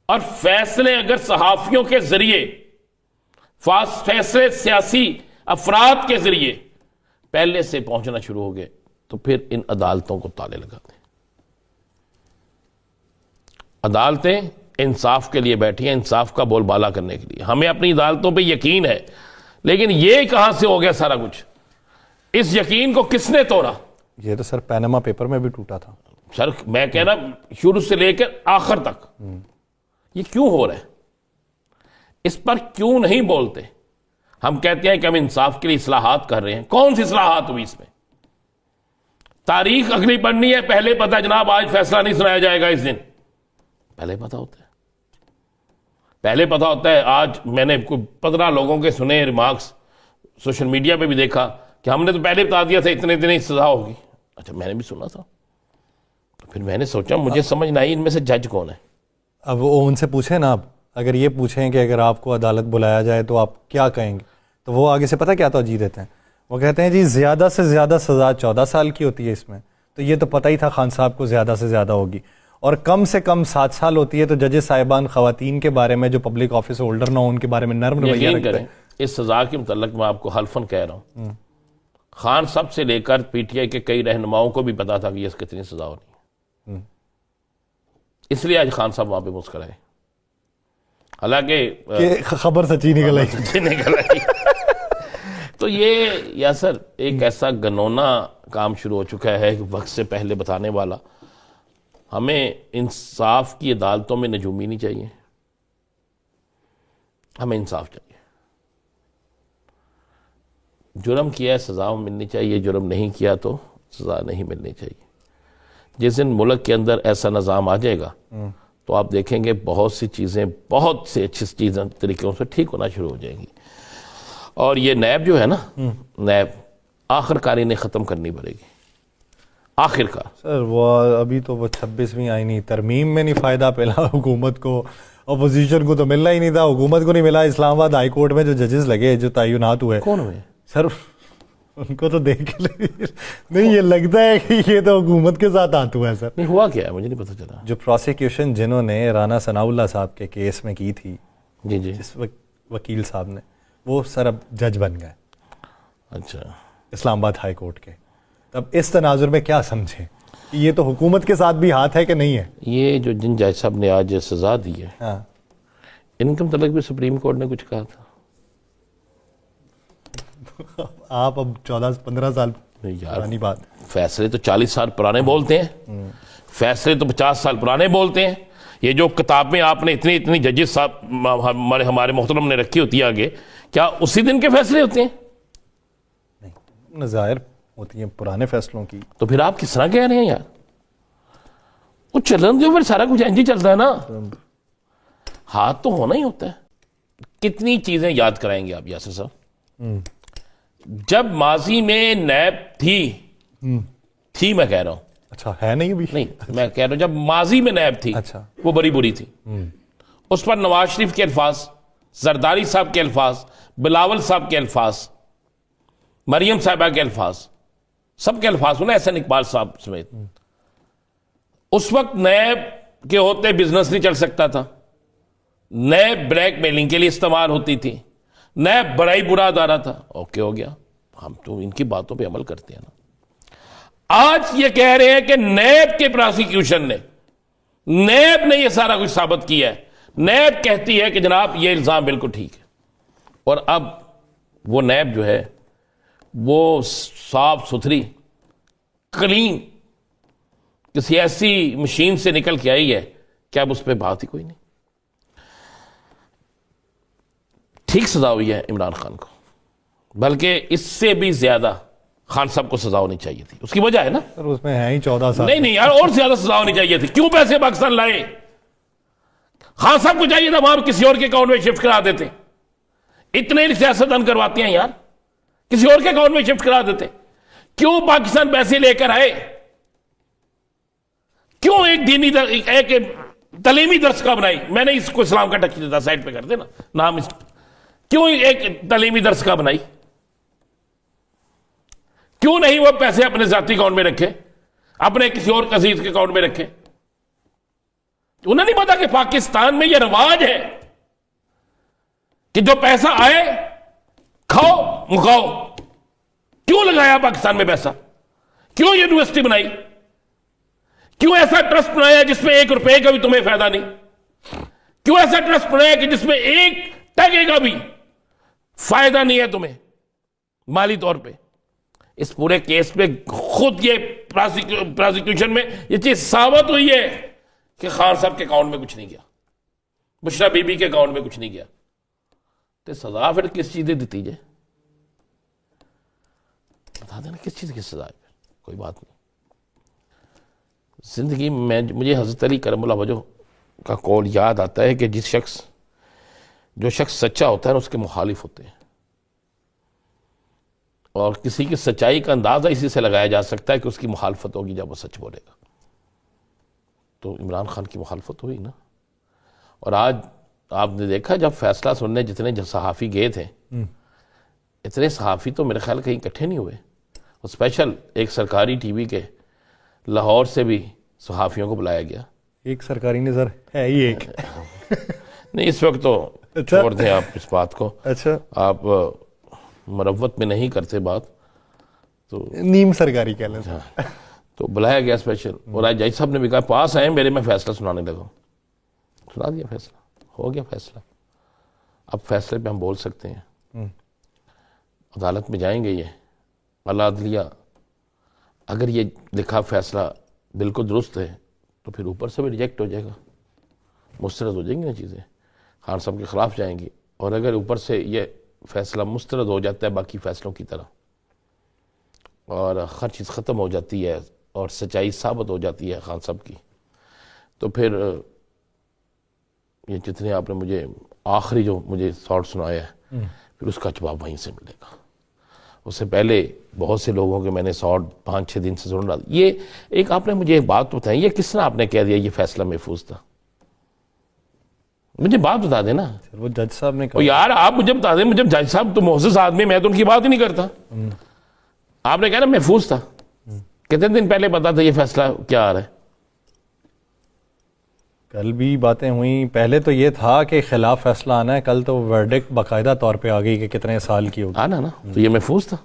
اور فیصلے اگر صحافیوں کے ذریعے، فیصلے سیاسی افراد کے ذریعے پہلے سے پہنچنا شروع ہو گئے، تو پھر ان عدالتوں کو تالے لگا دیں. عدالتیں انصاف کے لیے بیٹھی ہیں، انصاف کا بول بالا کرنے کے لیے. ہمیں اپنی عدالتوں پہ یقین ہے، لیکن یہ کہاں سے ہو گیا سارا کچھ؟ اس یقین کو کس نے توڑا؟ یہ تو سر پیناما پیپر میں بھی ٹوٹا تھا. سر میں کہنا شروع سے لے کر آخر تک یہ کیوں ہو رہا ہے؟ اس پر کیوں نہیں بولتے؟ ہم کہتے ہیں کہ ہم انصاف کے لیے اصلاحات کر رہے ہیں. کون سی اصلاحات ہوئی اس میں؟ تاریخ اگلی پڑھنی ہے، پہلے پتہ جناب آج فیصلہ نہیں سنایا جائے گا اس دن، پہلے پتہ ہوتا ہے. پہلے پتہ ہوتا ہے. آج میں نے 15 لوگوں کے سنے ریمارکس سوشل میڈیا پہ بھی دیکھا کہ ہم نے تو پہلے بتا دیا تھا اتنے دن ہی سزا ہوگی. اچھا میں نے بھی سنا تھا، پھر میں نے سوچا مجھے سمجھ نہ آئی ان میں سے جج کون ہے. اب وہ ان سے پوچھیں نا، آپ اگر یہ پوچھیں کہ اگر آپ کو عدالت بلایا جائے تو آپ کیا کہیں گے، تو وہ آگے سے پتہ کیا توجہ دیتے ہیں؟ وہ کہتے ہیں جی زیادہ سے زیادہ سزا 14 سال کی ہوتی ہے اس میں، تو یہ تو پتہ ہی تھا خان صاحب کو زیادہ سے زیادہ ہوگی، اور کم سے کم 7 سال ہوتی ہے. تو ججز صاحبان خواتین کے بارے میں جو پبلک آفس ہولڈر نہ ہو ان کے بارے میں نرم رویہ یقین رکھتے کریں ہیں. اس سزا کے متعلق میں آپ کو حلفاً کہہ رہا ہوں، خان صاحب سے لے کر پی ٹی آئی کے کئی رہنماؤں کو بھی پتا تھا کہ اس کتنی سزا ہونی ہے. اس لیے آج خان صاحب وہاں پہ مسکرائے، حالانکہ کہ خبر سچی نکل آئی. تو یہ یاسر ایک ایسا گنونا کام شروع ہو چکا ہے وقت سے پہلے بتانے والا. ہمیں انصاف کی عدالتوں میں نجومی نہیں چاہیے، ہمیں انصاف چاہیے. جرم کیا ہے سزا ملنی چاہیے، جرم نہیں کیا تو سزا نہیں ملنی چاہیے. جس دن ملک کے اندر ایسا نظام آ جائے گا تو آپ دیکھیں گے بہت سی چیزیں، بہت سے اچھی چیزیں طریقوں سے ٹھیک ہونا شروع ہو جائیں گی. اور یہ نیب جو ہے نا، نیب آخر کار انہیں ختم کرنی پڑے گی، آخر کار. سر وہ ابھی تو وہ 26ویں آئینی ترمیم میں نہیں فائدہ پہلا حکومت کو، اپوزیشن کو تو ملنا ہی نہیں تھا، حکومت کو نہیں ملا. اسلام آباد ہائی کورٹ میں جو ججز لگے، جو تعینات ہوئے، کون ہوئے سر ان کو تو دیکھ کے نہیں یہ لگتا ہے کہ یہ تو حکومت کے ساتھ ہاتھ ہوا ہے. سر نہیں ہوا کیا ہے مجھے نہیں پتہ چلا. جو پروسیکیوشن جنہوں نے رانا ثناء اللہ صاحب کے کیس میں کی تھی، جی جی، جس وکیل صاحب نے، وہ سر اب جج بن گئے اچھا اسلام آباد ہائی کورٹ کے. تب اس تناظر میں کیا سمجھیں کہ یہ تو حکومت کے ساتھ بھی ہاتھ ہے کہ نہیں ہے؟ یہ جو جن جج صاحب نے آج سزا دی ہے، ہاں ان کے متعلق بھی سپریم کورٹ نے کچھ کہا تھا. آپ اب 14-15 سال یار پرانی بات، فیصلے تو 40 سال پرانے بولتے ہیں، فیصلے تو 50 سال پرانے بولتے ہیں. یہ جو کتاب میں آپ نے اتنی ججز صاحب ہمارے محترم نے رکھی ہوتی ہے آگے، کیا اسی دن کے فیصلے ہوتے ہیں؟ نہیں، نظائر ہوتی ہیں پرانے فیصلوں کی. تو پھر آپ کس طرح کہہ رہے ہیں یار؟ وہ چلن جو پھر سارا کچھ انجی چلتا ہے نا، ہاتھ تو ہونا ہی ہوتا ہے. کتنی چیزیں یاد کرائیں گے آپ یاسر صاحب؟ جب ماضی میں نیب تھی میں کہہ رہا ہوں، اچھا ہے نہیں ابھی؟ نہیں میں کہہ رہا ہوں جب ماضی میں نیب تھی اچھا وہ بڑی بری تھی. اس پر نواز شریف کے الفاظ، زرداری صاحب کے الفاظ، بلاول صاحب کے الفاظ، مریم صاحبہ کے الفاظ، سب کے الفاظ ہونا، احسن اقبال صاحب سمیت. اس وقت نیب کے ہوتے بزنس نہیں چل سکتا تھا، نیب بلیک میلنگ کے لیے استعمال ہوتی تھی، نیب بڑا ہی برا ادارہ تھا. اوکے ہو گیا، ہم تو ان کی باتوں پہ عمل کرتے ہیں نا. آج یہ کہہ رہے ہیں کہ نیب کے پروسیکیوشن نے، نیب نے یہ سارا کچھ ثابت کیا ہے. نیب کہتی ہے کہ جناب یہ الزام بالکل ٹھیک ہے. اور اب وہ نیب جو ہے وہ صاف ستھری کلین کسی ایسی مشین سے نکل کے آئی ہے کہ اب اس پہ بات ہی کوئی نہیں. ٹھیک سزا ہوئی ہے عمران خان کو، بلکہ اس سے بھی زیادہ خان صاحب کو سزا ہونی چاہیے تھی. اس کی وجہ ہے نا، سر اس میں ہے ہی 14 سال. نہیں یار، اور زیادہ سزا ہونی چاہیے تھی. کیوں پیسے پاکستان لائے؟ خان صاحب کو چاہیے تھا وہاں کسی اور کے اکاؤنٹ میں شفٹ کرا دیتے. اتنے سیاستدان کرواتے ہیں یار، کسی اور کے اکاؤنٹ میں شفٹ کرا دیتے. کیوں پاکستان پیسے لے کر آئے؟ کیوں ایک دینی ایک تعلیمی درس کا بنائی؟ میں نے اس کو اسلام کا ٹچ دیتا، سائڈ پہ کر دینا نام. کیوں ایک تعلیمی درس کا بنائی؟ کیوں نہیں وہ پیسے اپنے ذاتی اکاؤنٹ میں رکھے، اپنے کسی اور عزیز کے اکاؤنٹ میں رکھے؟ انہیں نہیں پتا کہ پاکستان میں یہ رواج ہے کہ جو پیسہ آئے کھاؤ مکاؤ. کیوں لگایا پاکستان میں پیسہ؟ کیوں یونیورسٹی بنائی؟ کیوں ایسا ٹرسٹ بنایا جس میں 1 روپے کا بھی تمہیں فائدہ نہیں؟ کیوں ایسا ٹرسٹ بنایا کہ جس میں 1 ٹکے کا بھی فائدہ نہیں ہے تمہیں مالی طور پہ؟ اس پورے کیس میں خود یہ پروسیکیوشن میں یہ چیز ثابت ہوئی ہے کہ خان صاحب کے اکاؤنٹ میں کچھ نہیں گیا. بشرا بی بی کے اکاؤنٹ میں کچھ نہیں گیا تو سزا پھر کس چیز کی دیتی جائے؟ بتا دینا کس چیز کی سزا ہے؟ کوئی بات نہیں. زندگی میں مجھے حضرت علی کرم اللہ وجہ کا قول یاد آتا ہے کہ جو شخص سچا ہوتا ہے نا اس کے مخالف ہوتے ہیں، اور کسی کی سچائی کا اندازہ اسی سے لگایا جا سکتا ہے کہ اس کی مخالفت ہوگی جب وہ سچ بولے گا. تو عمران خان کی مخالفت ہوئی نا. اور آج آپ نے دیکھا جب فیصلہ سننے جتنے صحافی گئے تھے، اتنے صحافی تو میرے خیال کہیں اکٹھے نہیں ہوئے. اور اسپیشل ایک سرکاری ٹی وی کے لاہور سے بھی صحافیوں کو بلایا گیا. ایک سرکاری نظر ہے ہی ایک. نہیں اس وقت تو چھوڑ دیں آپ اس بات کو. اچھا آپ مروت میں نہیں کرتے بات تو نیم سرکاری کہہ لیں. تو بلایا گیا اسپیشل. اور آج جج صاحب نے بھی کہا پاس آئے میرے، میں فیصلہ سنانے لگا. سنا دیا فیصلہ، ہو گیا فیصلہ. اب فیصلے پہ ہم بول سکتے ہیں. عدالت میں جائیں گے یہ اعلیٰ عدلیہ، اگر یہ لکھا فیصلہ بالکل درست ہے تو پھر اوپر سے بھی ریجیکٹ ہو جائے گا، مسترد ہو جائیں گی نا چیزیں، خان صاحب کے خلاف جائیں گی. اور اگر اوپر سے یہ فیصلہ مسترد ہو جاتا ہے باقی فیصلوں کی طرح اور ہر چیز ختم ہو جاتی ہے اور سچائی ثابت ہو جاتی ہے خان صاحب کی، تو پھر یہ جتنے آپ نے مجھے آخری جو مجھے تھاٹ سنایا ہے پھر اس کا جواب وہیں سے ملے گا. اس سے پہلے بہت سے لوگوں کے میں نے 5-6 دن سے سن رہا. یہ ایک آپ نے مجھے ایک بات بتائی، یہ کس طرح آپ نے کہہ دیا یہ فیصلہ محفوظ تھا؟ مجھے بات بتا دینا. وہ جج صاحب نے کہا یار آپ مجھے بتا دیں، مجھے جج صاحب تو معزز آدمی، میں تو ان کی بات ہی نہیں کرتا. آپ نے کہا نا محفوظ تھا، کتنے دن پہلے پتا تھا یہ فیصلہ کیا آ رہا ہے؟ کل بھی باتیں ہوئیں. پہلے تو یہ تھا کہ خلاف فیصلہ آنا ہے، کل تو ورڈکٹ باقاعدہ طور پہ آ گئی کہ کتنے سال کی ہوگی. آنا نا تو یہ محفوظ تھا.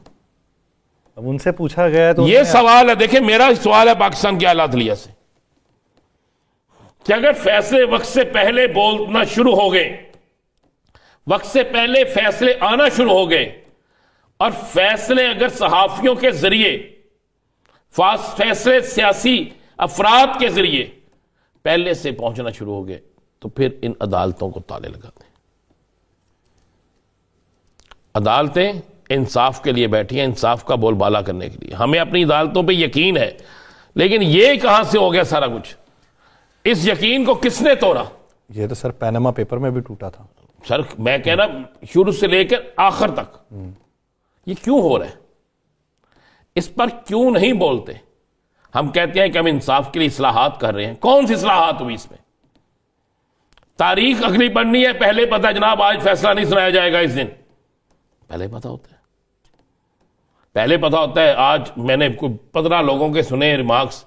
اب ان سے پوچھا گیا تو یہ سوال ہے، دیکھیں میرا سوال ہے پاکستان کے اعلیٰ عدلیہ سے کہ اگر فیصلے وقت سے پہلے بولنا شروع ہو گئے، وقت سے پہلے فیصلے آنا شروع ہو گئے، اور فیصلے اگر صحافیوں کے ذریعے، فیصلے سیاسی افراد کے ذریعے پہلے سے پہنچنا شروع ہو گئے، تو پھر ان عدالتوں کو تالے لگا دیں. عدالتیں انصاف کے لیے بیٹھی ہیں، انصاف کا بول بالا کرنے کے لیے. ہمیں اپنی عدالتوں پہ یقین ہے، لیکن یہ کہاں سے ہو گیا سارا کچھ؟ اس یقین کو کس نے توڑا؟ یہ تو سر پیناما پیپر میں بھی ٹوٹا تھا. سر میں کہہ رہا شروع سے لے کر آخر تک یہ کیوں ہو رہا ہے؟ اس پر کیوں نہیں بولتے؟ ہم کہتے ہیں کہ ہم انصاف کے لیے اصلاحات کر رہے ہیں. کون سی اصلاحات ہوئی اس میں؟ تاریخ اگلی پڑھنی ہے، پہلے پتہ جناب آج فیصلہ نہیں سنایا جائے گا اس دن، پہلے پتہ ہوتا ہے. پہلے پتہ ہوتا ہے. آج میں نے 15 لوگوں کے سنے ریمارکس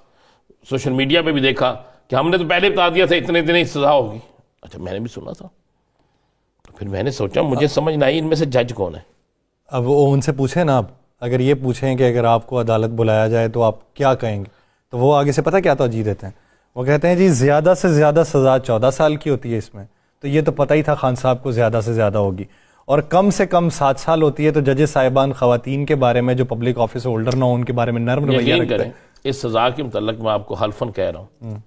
سوشل میڈیا پہ بھی دیکھا کہ ہم نے تو پہلے بتا دیا تھا اتنے دن سزا ہوگی. اچھا میں نے بھی سنا تھا، پھر میں نے سوچا مجھے سمجھ نہ آئی ان میں سے جج کون ہے. اب وہ ان سے پوچھیں نا، آپ اگر یہ پوچھیں کہ اگر آپ کو عدالت بلایا جائے تو آپ کیا کہیں گے، تو وہ آگے سے پتہ کیا توجہ دیتے ہیں؟ وہ کہتے ہیں جی زیادہ سے زیادہ سزا 14 سال کی ہوتی ہے اس میں. تو یہ تو پتہ ہی تھا خان صاحب کو زیادہ سے زیادہ ہوگی، اور کم سے کم 7 سال ہوتی ہے. تو ججز صاحبان خواتین کے بارے میں جو پبلک آفس ہولڈر نہ ہو ان کے بارے میں نرم رویہ یقین رکھتے کریں ہیں. اس سزا کے متعلق میں آپ کو حلفاً کہہ رہا ہوں،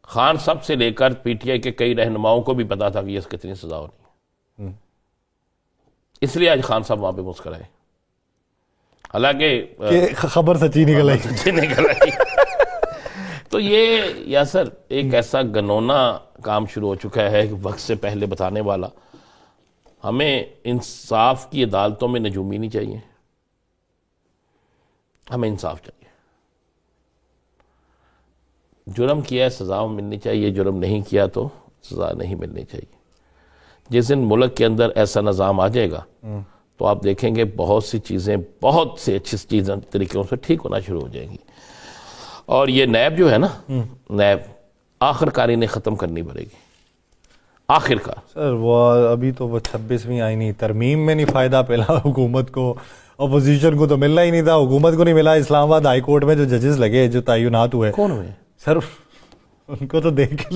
خان صاحب سے لے کر پی ٹی آئی کے کئی رہنماؤں کو بھی پتا تھا کہ یہ کتنی سزا ہونی ہے. اس لیے آج خان صاحب وہاں پہ مسکرائے، حالانکہ کہ خبر سچی نکل آئی. تو یہ یاسر ایک ایسا گنونا کام شروع ہو چکا ہے کہ وقت سے پہلے بتانے والا. ہمیں انصاف کی عدالتوں میں نجومی نہیں چاہیے، ہمیں انصاف چاہیے. جرم کیا ہے سزا ملنی چاہیے، جرم نہیں کیا تو سزا نہیں ملنی چاہیے. جس دن ملک کے اندر ایسا نظام آ جائے گا تو آپ دیکھیں گے بہت سی چیزیں، بہت سی اچھی چیزیں طریقوں سے ٹھیک ہونا شروع ہو جائیں گی. اور یہ نیب جو ہے نا، نیب آخر کار انہیں ختم کرنی پڑے گی. آخر کار سر وہ ابھی تو وہ 26ویں آئینی ترمیم میں نہیں فائدہ پہلا حکومت کو، اپوزیشن کو تو ملنا ہی نہیں تھا، حکومت کو نہیں ملا. اسلام آباد ہائی کورٹ میں جو ججز لگے، جو تعینات ہوئے، کون ہوئے سر ان کو تو دیکھ کے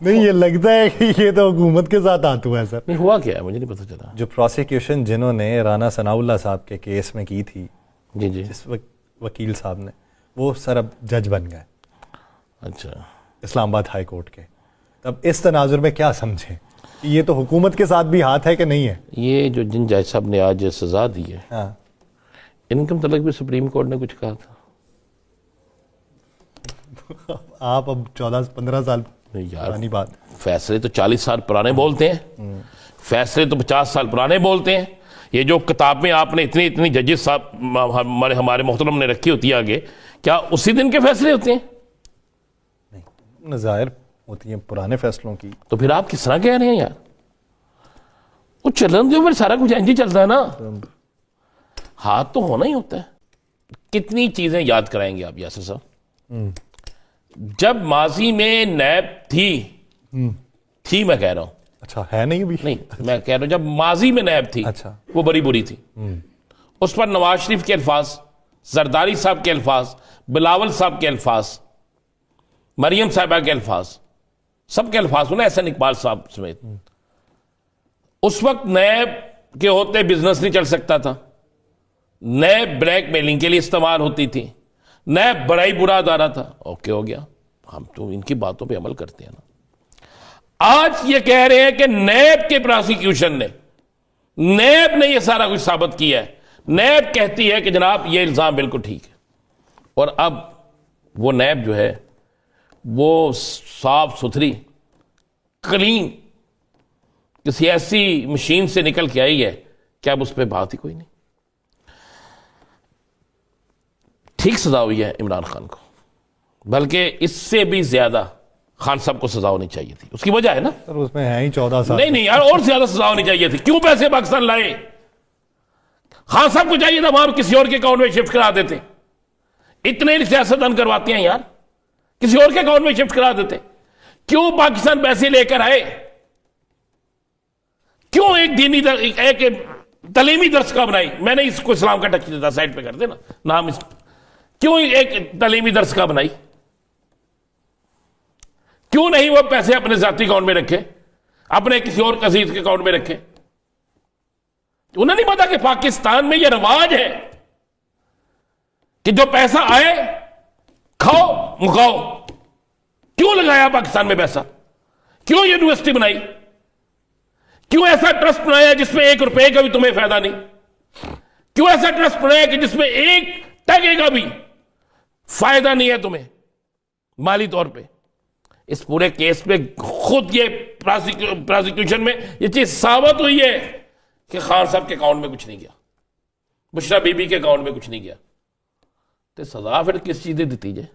نہیں یہ لگتا ہے کہ یہ تو حکومت کے ساتھ ہاتھ ہوا ہے. سر نہیں ہوا کیا ہے مجھے نہیں پتہ چلا. جو پروسیکیوشن جنہوں نے رانا ثناء اللہ صاحب کے کیس میں کی تھی، جی جی جس وکیل صاحب نے، وہ سر اب جج بن گئے. اچھا اسلام آباد ہائی کورٹ کے. تب اس تناظر میں کیا سمجھیں؟ یہ تو حکومت کے ساتھ بھی ہاتھ ہے کہ نہیں ہے؟ یہ جو جن جج صاحب نے آج سزا دی ہے ہاں ان کے متعلق بھی سپریم کورٹ نے کچھ کہا تھا؟ آپ اب 14-15 سال نہیں یار، پرانی بات. فیصلے تو 40 سال پرانے بولتے ہیں، فیصلے تو 50 سال پرانے بولتے ہیں. یہ جو کتاب میں آپ نے اتنی ججز صاحب ہمارے محترم نے رکھی ہوتی ہے آگے، کیا اسی دن کے فیصلے ہوتے ہیں؟ ظاہر ہوتی ہیں پرانے فیصلوں کی. تو پھر آپ کس طرح کہہ رہے ہیں یار؟ وہ چلن جو پھر سارا کچھ انجی چلتا ہے نا، ہاتھ تو ہونا ہی ہوتا ہے. کتنی چیزیں یاد کرائیں گے آپ یاسر صاحب؟ جب ماضی میں نیب تھی میں کہہ رہا ہوں، اچھا ہے نہیں بھی؟ نہیں میں کہہ رہا ہوں جب ماضی میں نیب تھی اچھا وہ بڑی بری تھی. اس پر نواز شریف کے الفاظ، زرداری صاحب کے الفاظ، بلاول صاحب کے الفاظ، مریم صاحبہ کے الفاظ، سب کے الفاظ ہونا، احسن اقبال صاحب سمیت. اس وقت نیب کے ہوتے بزنس نہیں چل سکتا تھا، نیب بلیک میلنگ کے لیے استعمال ہوتی تھی، نیب بڑا ہی برا ادارہ تھا. اوکے ہو گیا، ہم تو ان کی باتوں پہ عمل کرتے ہیں نا. آج یہ کہہ رہے ہیں کہ نیب کے پراسیکیوشن نے، نیب نے یہ سارا کچھ ثابت کیا ہے. نیب کہتی ہے کہ جناب یہ الزام بالکل ٹھیک ہے. اور اب وہ نیب جو ہے وہ صاف ستھری کلین کسی ایسی مشین سے نکل کے آئی ہے کہ اب اس پہ بات ہی کوئی نہیں. ٹھیک سزا ہوئی ہے عمران خان کو، بلکہ اس سے بھی زیادہ خان صاحب کو سزا ہونی چاہیے تھی. اس کی وجہ ہے نا، سر اس میں ہیں ہی 14 سال. نہیں یار، اور زیادہ سزا ہونی چاہیے تھی. کیوں پیسے پاکستان لائے؟ خان صاحب کو چاہیے تھا وہاں کسی اور کے اکاؤنٹ میں شفٹ کرا دیتے. اتنے سیاست دان کرواتے ہیں یار، کسی اور کے اکاؤنٹ میں شفٹ کرا دیتے. کیوں پاکستان پیسے لے کر آئے؟ کیوں ایک دینی ایک تعلیمی درس کا بنائی؟ میں نے اس کو اسلام کا ٹچ دیتا، سائڈ پہ کر دینا نام. کیوں ایک تعلیمی درس کا بنائی؟ کیوں نہیں وہ پیسے اپنے ذاتی اکاؤنٹ میں رکھے، اپنے کسی اور عزیز کے اکاؤنٹ میں رکھے؟ انہیں نہیں پتا کہ پاکستان میں یہ رواج ہے کہ جو پیسہ آئے کھاؤ مکاؤ. کیوں لگایا پاکستان میں پیسہ؟ کیوں یونیورسٹی بنائی؟ کیوں ایسا ٹرسٹ بنایا جس میں 1 روپے کا بھی تمہیں فائدہ نہیں؟ کیوں ایسا ٹرسٹ بنایا کہ جس میں 1 ٹکے کا بھی فائدہ نہیں ہے تمہیں مالی طور پہ؟ اس پورے کیس پہ خود یہ پراسیکیوشن میں یہ چیز ثابت ہوئی ہے کہ خان صاحب کے اکاؤنٹ میں کچھ نہیں گیا، بشرا بی بی کے اکاؤنٹ میں کچھ نہیں گیا. تو سزا پھر کس چیز دی دی جائے؟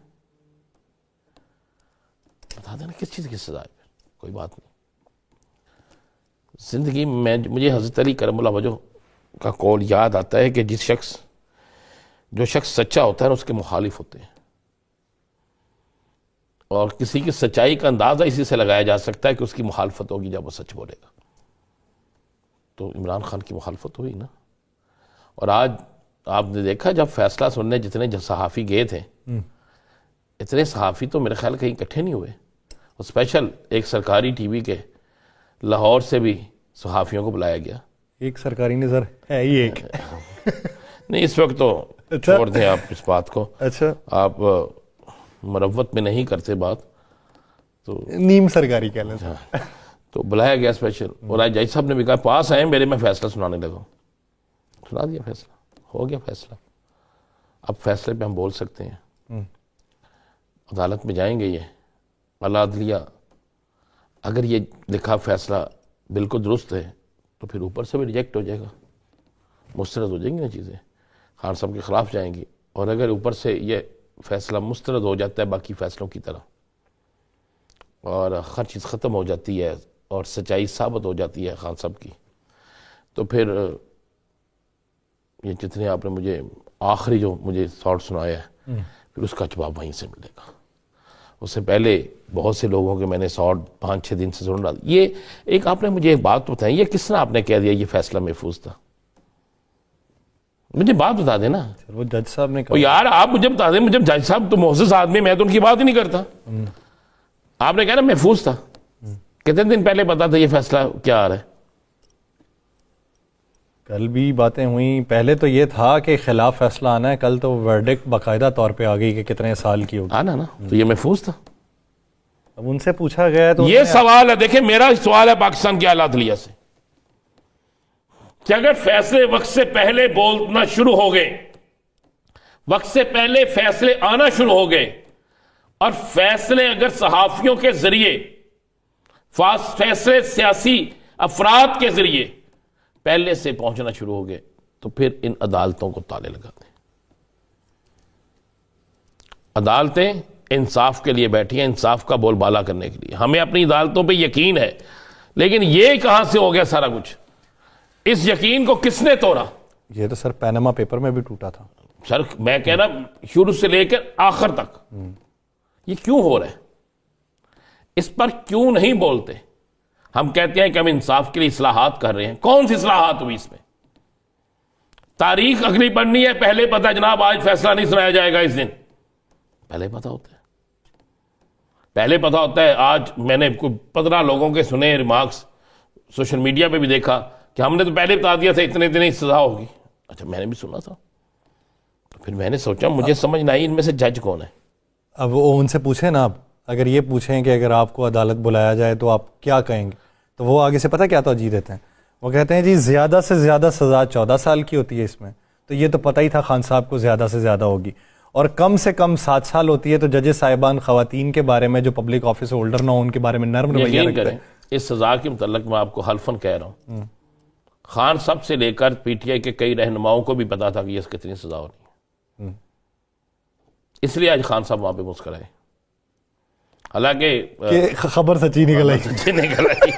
بتا دینا کس چیز کی سزا ہے؟ کوئی بات نہیں. زندگی میں مجھے حضرت علی کرم اللہ وجہ کا قول یاد آتا ہے کہ جو شخص سچا ہوتا ہے نا اس کے مخالف ہوتے ہیں، اور کسی کی سچائی کا اندازہ اسی سے لگایا جا سکتا ہے کہ اس کی مخالفت ہوگی جب وہ سچ بولے گا. تو عمران خان کی مخالفت ہوئی نا. اور آج آپ نے دیکھا جب فیصلہ سننے جتنے صحافی گئے تھے، اتنے صحافی تو میرے خیال کہیں اکٹھے نہیں ہوئے. اور اسپیشل ایک سرکاری ٹی وی کے لاہور سے بھی صحافیوں کو بلایا گیا. ایک سرکاری نے سر ہے ہی ایک. نہیں اس وقت تو چھوڑ دیں آپ اس بات کو. اچھا آپ مروت میں نہیں کرتے بات تو نیم سرکاری کہہ لیں. تو بلایا گیا اسپیشل. اور آج جج صاحب نے بھی کہا پاس آئے میرے، میں فیصلہ سنانے لگا. سنا دیا فیصلہ، ہو گیا فیصلہ. اب فیصلے پہ ہم بول سکتے ہیں. عدالت میں جائیں گے، یہ اعلیٰ عدلیہ اگر یہ لکھا فیصلہ بالکل درست ہے تو پھر اوپر سے بھی ریجیکٹ ہو جائے گا، مسترد ہو جائیں گی نا چیزیں، خان صاحب کے خلاف جائیں گی. اور اگر اوپر سے یہ فیصلہ مسترد ہو جاتا ہے باقی فیصلوں کی طرح اور ہر چیز ختم ہو جاتی ہے اور سچائی ثابت ہو جاتی ہے خان صاحب کی، تو پھر یہ جتنے آپ نے مجھے آخری جو مجھے شارٹ سنایا ہے پھر اس کا جواب وہیں سے ملے گا. اس سے پہلے بہت سے لوگوں کے میں نے 5-6 دن سے سن رہا تھا. یہ ایک آپ نے مجھے ایک بات بتائی، یہ کس طرح آپ نے کہہ دیا یہ فیصلہ محفوظ تھا؟ مجھے بات بتا دیں نا. وہ جج صاحب نے کہا یار آپ مجھے بتا دیں، مجھے جج صاحب تو معزز آدمی، میں تو ان کی بات ہی نہیں کرتا. آپ نے کہا نا محفوظ تھا، کتنے دن پہلے پتا تھا یہ فیصلہ کیا آ رہا ہے؟ کل بھی باتیں ہوئیں. پہلے تو یہ تھا کہ خلاف فیصلہ آنا ہے، کل تو ورڈکٹ باقاعدہ طور پہ آ گئی کہ کتنے سال کی ہوگی آنا نا. تو یہ محفوظ تھا. اب ان سے پوچھا گیا تو یہ سوال ہے، دیکھیں میرا سوال ہے پاکستان کے اعلیٰ عدلیہ سے کہ اگر فیصلے وقت سے پہلے بولنا شروع ہو گئے، وقت سے پہلے فیصلے آنا شروع ہو گئے، اور فیصلے اگر صحافیوں کے ذریعے، فیصلے سیاسی افراد کے ذریعے پہلے سے پہنچنا شروع ہو گئے، تو پھر ان عدالتوں کو تالے لگا دیں۔ عدالتیں انصاف کے لیے بیٹھی ہیں، انصاف کا بول بالا کرنے کے لیے، ہمیں اپنی عدالتوں پہ یقین ہے، لیکن یہ کہاں سے ہو گیا سارا کچھ؟ اس یقین کو کس نے توڑا؟ یہ تو سر پیناما پیپر میں بھی ٹوٹا تھا سر میں کہہ رہا شروع سے لے کر آخر تک یہ کیوں ہو رہا ہے؟ اس پر کیوں نہیں بولتے؟ ہم کہتے ہیں کہ ہم انصاف کے لیے اصلاحات کر رہے ہیں، کون سی اصلاحات ہوئی اس میں؟ تاریخ اگلی پڑھنی ہے، پہلے پتہ جناب آج فیصلہ نہیں سنایا جائے گا اس دن، پہلے پتہ ہوتا ہے، پہلے پتہ ہوتا ہے۔ آج میں نے 15 لوگوں کے سنے ریمارکس، سوشل میڈیا پہ بھی دیکھا کہ ہم نے تو پہلے بتا دیا تھا اتنے دن سزا ہوگی۔ اچھا میں نے بھی سنا تھا، تو پھر میں نے سوچا مجھے سمجھ نہ آئی ان میں سے جج کون ہے۔ اب وہ ان سے پوچھیں نا، آپ اگر یہ پوچھیں کہ اگر آپ کو عدالت بلایا جائے تو آپ کیا کہیں گے، تو وہ آگے سے پتہ کیا توجیہ دیتے ہیں؟ وہ کہتے ہیں جی زیادہ سے زیادہ سزا 14 سال کی ہوتی ہے اس میں، تو یہ تو پتہ ہی تھا خان صاحب کو زیادہ سے زیادہ ہوگی، اور کم سے کم 7 سال ہوتی ہے، تو ججز صاحبان خواتین کے بارے میں جو پبلک آفس ہولڈر نہ ہو ان کے بارے میں نرم رویہ یقین رکھتے کریں ہیں۔ اس سزا کے متعلق میں آپ کو حلفاً کہہ رہا ہوں، خان صاحب سے لے کر پی ٹی آئی کے کئی رہنماؤں کو بھی پتا تھا کہ یہ کتنی سزا ہونی ہے، اس لیے آج خان صاحب وہاں پہ مسکرائے، حالانکہ کہ خبر سچی نکل آئی۔ نکل آئی۔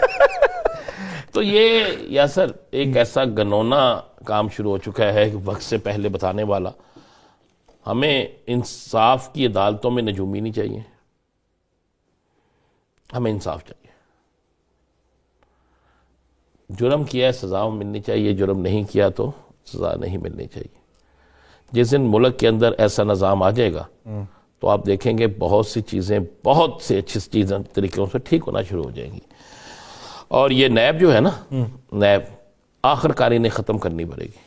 تو یہ یاسر ایک ایسا گنونا کام شروع ہو چکا ہے کہ وقت سے پہلے بتانے والا۔ ہمیں انصاف کی عدالتوں میں نجومی نہیں چاہیے، ہمیں انصاف چاہیے۔ جرم کیا ہے سزا ملنی چاہیے، جرم نہیں کیا تو سزا نہیں ملنی چاہیے۔ جس دن ملک کے اندر ایسا نظام آ جائے گا تو آپ دیکھیں گے بہت سی چیزیں، بہت سے اچھی چیزیں طریقوں سے ٹھیک ہونا شروع ہو جائیں گی، اور یہ نیب جو ہے نا، نیب آخر کاری نے ختم کرنی پڑے گی،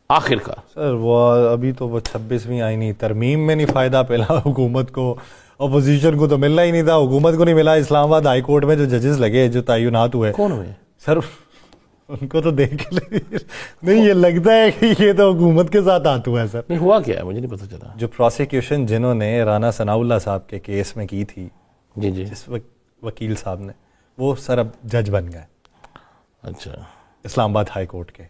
آخر کار۔ سر وہ ابھی تو وہ 26ویں آئینی ترمیم میں نہیں فائدہ پہلا حکومت کو، اپوزیشن کو تو ملنا ہی نہیں تھا، حکومت کو نہیں ملا۔ اسلام آباد ہائی کورٹ میں جو ججز لگے، جو تعینات ہوئے، کون ہوئے سر ان کو تو دیکھ نہیں یہ لگتا ہے کہ یہ تو حکومت کے ساتھ ہاتھ ہوا ہے سر۔ نہیں ہوا کیا ہے مجھے نہیں پتہ چلا۔ جو پروسیکیوشن جنہوں نے رانا ثناء اللہ صاحب کے کیس میں کی تھی، جی جی، جس وکیل صاحب نے، وہ سر اب جج بن گئے اچھا۔ اسلام آباد ہائی کورٹ کے۔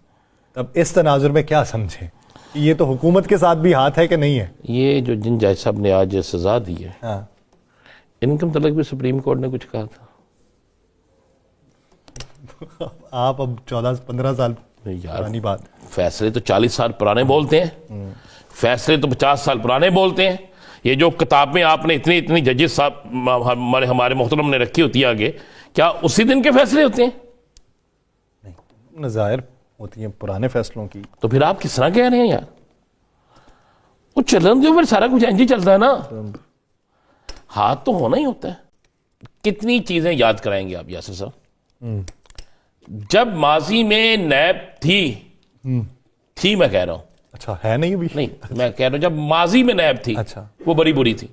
اب اس تناظر میں کیا سمجھیں کہ یہ تو حکومت کے ساتھ بھی ہاتھ ہے کہ نہیں ہے؟ یہ جو جن جج صاحب نے آج سزا دی ہے، ہاں ان کے متعلق بھی سپریم کورٹ نے کچھ کہا تھا؟ آپ اب 14-15 سال یار پرانی بات، فیصلے تو 40 سال پرانے بولتے ہیں، فیصلے تو 50 سال پرانے بولتے ہیں۔ یہ جو کتاب میں آپ نے اتنی ججز صاحب ہمارے محترم نے رکھی ہوتی ہے آگے، کیا اسی دن کے فیصلے ہوتے ہیں؟ نظائر ہوتی ہیں پرانے فیصلوں کی۔ تو پھر آپ کس طرح کہہ رہے ہیں یار؟ وہ چلن جو پھر سارا کچھ انجی چلتا ہے نا، ہاتھ تو ہونا ہی ہوتا ہے۔ کتنی چیزیں یاد کرائیں گے آپ یاسر صاحب؟ جب ماضی میں نیب تھی میں کہہ رہا ہوں، اچھا ہے نہیں ابھی؟ نہیں میں کہہ رہا ہوں جب ماضی میں نیب تھی، اچھا وہ بڑی بری تھی،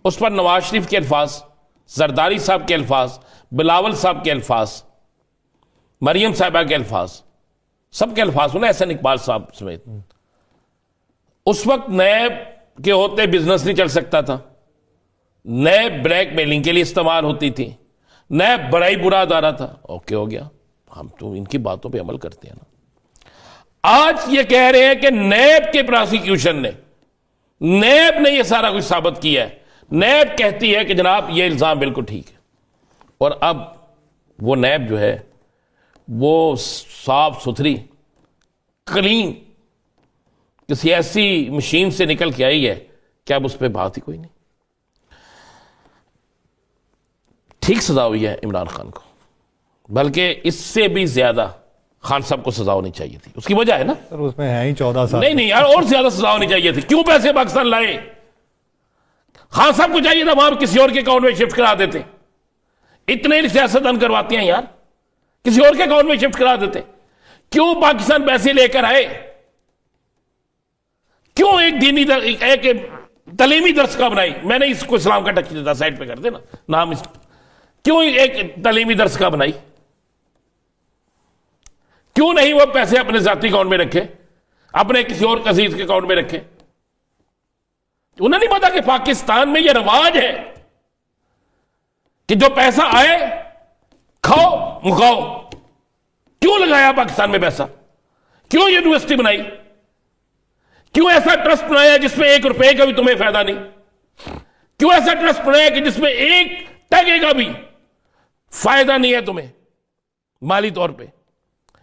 اس پر نواز شریف کے الفاظ، زرداری صاحب کے الفاظ، بلاول صاحب کے الفاظ، مریم صاحبہ کے الفاظ، سب کے الفاظ ہونا، احسن اقبال صاحب سمیت۔ اس وقت نیب کے ہوتے بزنس نہیں چل سکتا تھا، نیب بلیک میلنگ کے لیے استعمال ہوتی تھی، نیب بڑا ہی برا ادارہ تھا۔ اوکے ہو گیا، ہم تو ان کی باتوں پہ عمل کرتے ہیں نا۔ آج یہ کہہ رہے ہیں کہ نیب کے پروسیکیوشن نے، نیب نے یہ سارا کچھ ثابت کیا ہے، نیب کہتی ہے کہ جناب یہ الزام بالکل ٹھیک ہے، اور اب وہ نیب جو ہے وہ صاف ستھری کلین کسی ایسی مشین سے نکل کے آئی ہے کہ اب اس پہ بات ہی کوئی نہیں۔ ٹھیک سزا ہوئی ہے عمران خان کو، بلکہ اس سے بھی زیادہ خان صاحب کو سزا ہونی چاہیے تھی۔ اس کی وجہ ہے نا، سر اس میں ہے ہی 14 سال۔ نہیں یار، اور زیادہ سزا ہونی چاہیے تھی۔ کیوں پیسے پاکستان لائے؟ خان صاحب کو چاہیے تھا وہاں کسی اور کے اکاؤنٹ میں شفٹ کرا دیتے۔ اتنے سیاست دان کرواتے ہیں یار، کسی اور کے اکاؤنٹ میں شفٹ کرا دیتے۔ کیوں پاکستان پیسے لے کر آئے؟ کیوں ایک دینی ایک تعلیمی درس کا بنائی، میں نے اس کو اسلام کا ٹچ دیتا، سائڈ پہ کر دے نا نام اس کیوں ایک تعلیمی درس کا بنائی؟ کیوں نہیں وہ پیسے اپنے ذاتی اکاؤنٹ میں رکھے، اپنے کسی اور عزیز کے اکاؤنٹ میں رکھے؟ انہیں نہیں پتا کہ پاکستان میں یہ رواج ہے کہ جو پیسہ آئے کھاؤ مکاؤ؟ کیوں لگایا پاکستان میں پیسہ؟ کیوں یونیورسٹی بنائی؟ کیوں ایسا ٹرسٹ بنایا جس میں 1 روپے کا بھی تمہیں فائدہ نہیں؟ کیوں ایسا ٹرسٹ بنایا کہ جس میں 1 ٹکے کا بھی فائدہ نہیں ہے تمہیں مالی طور پہ؟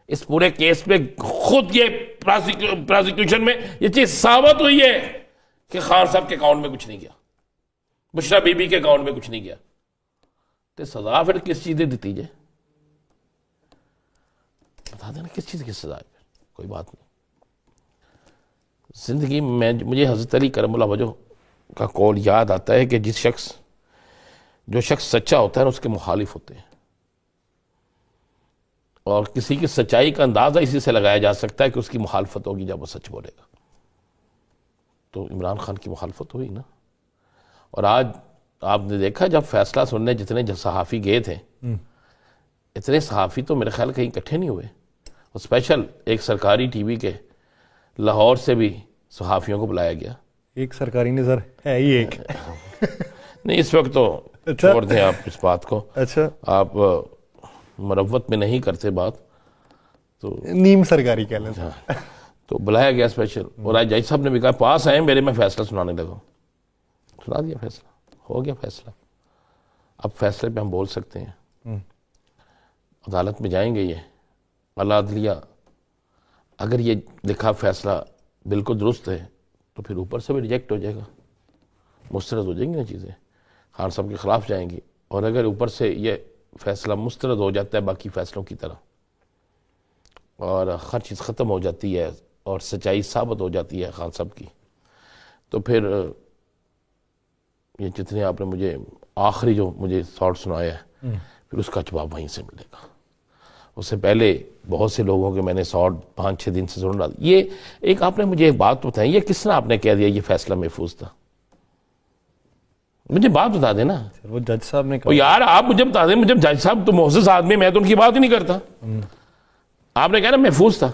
اس پورے کیس میں خود یہ پرازیکیوشن میں یہ چیز ثابت ہوئی ہے کہ خان صاحب کے اکاؤنٹ میں کچھ نہیں گیا، بشرا بی بی کے اکاؤنٹ میں کچھ نہیں گیا، تو سزا پھر کس چیز دیتی جائے؟ بتا دینا کس چیز کی سزا ہے؟ کوئی بات نہیں۔ زندگی میں مجھے حضرت علی کرم اللہ وجہ کا قول یاد آتا ہے کہ جو شخص سچا ہوتا ہے نا اس کے مخالف ہوتے ہیں، اور کسی کی سچائی کا اندازہ اسی سے لگایا جا سکتا ہے کہ اس کی مخالفت ہوگی جب وہ سچ بولے گا۔ تو عمران خان کی مخالفت ہوئی نا، اور آج آپ نے دیکھا جب فیصلہ سننے جتنے صحافی گئے تھے، اتنے صحافی تو میرے خیال کہیں اکٹھے نہیں ہوئے، اور اسپیشل ایک سرکاری ٹی وی کے لاہور سے بھی صحافیوں کو بلایا گیا۔ ایک سرکاری نظر ہے ہی ایک نہیں اس وقت تو چھوڑ دیں آپ اس بات کو، اچھا آپ مروت میں نہیں کرتے بات، تو نیم سرکاری کہہ لیں۔ تو بلایا گیا اسپیشل، اور آج جج صاحب نے بھی کہا پاس آئے میرے، میں فیصلہ سنانے لگا، سنا دیا فیصلہ، ہو گیا فیصلہ۔ اب فیصلے پہ ہم بول سکتے ہیں، عدالت میں جائیں گے، یہ اعلیٰ عدلیہ اگر یہ لکھا فیصلہ بالکل درست ہے تو پھر اوپر سے بھی ریجیکٹ ہو جائے گا، مسترد ہو جائیں گی نا چیزیں، خان صاحب کے خلاف جائیں گی، اور اگر اوپر سے یہ فیصلہ مسترد ہو جاتا ہے باقی فیصلوں کی طرح، اور ہر چیز ختم ہو جاتی ہے اور سچائی ثابت ہو جاتی ہے خان صاحب کی، تو پھر یہ جتنے آپ نے مجھے آخری جو مجھے تھاٹ سنایا ہے پھر اس کا جواب وہیں سے ملے گا۔ اس سے پہلے بہت سے لوگوں کے میں نے 5-6 دن سے سن رہا، یہ ایک آپ نے مجھے ایک بات بتائی، یہ کس طرح آپ نے کہہ دیا یہ فیصلہ محفوظ تھا؟ مجھے بات بتا دینا۔ وہ جج صاحب نے کہا یار آپ مجھے بتا دیں، مجھے جج صاحب تو معزز آدمی، میں تو ان کی بات ہی نہیں کرتا، آپ نے کہا نا محفوظ تھا،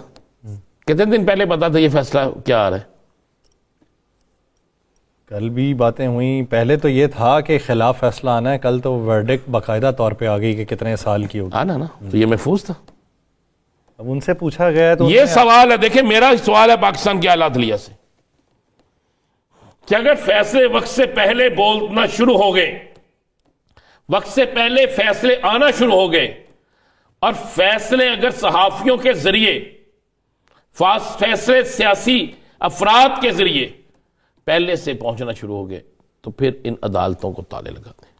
کتنے دن پہلے پتا تھا یہ فیصلہ کیا آ رہا ہے؟ کل بھی باتیں ہوئیں، پہلے تو یہ تھا کہ خلاف فیصلہ آنا ہے، کل تو ورڈکٹ باقاعدہ طور پہ آ گئی کہ کتنے سال کی ہوگی، آنا نا، تو یہ محفوظ تھا۔ اب ان سے پوچھا گیا تو یہ سوال ہے، دیکھیں میرا سوال ہے پاکستان کی اعلیٰ عدلیہ سے کہ اگر فیصلے وقت سے پہلے بولنا شروع ہو گئے، وقت سے پہلے فیصلے آنا شروع ہو گئے، اور فیصلے اگر صحافیوں کے ذریعے، فیصلے سیاسی افراد کے ذریعے پہلے سے پہنچنا شروع ہو گئے، تو پھر ان عدالتوں کو تالے لگا دیں۔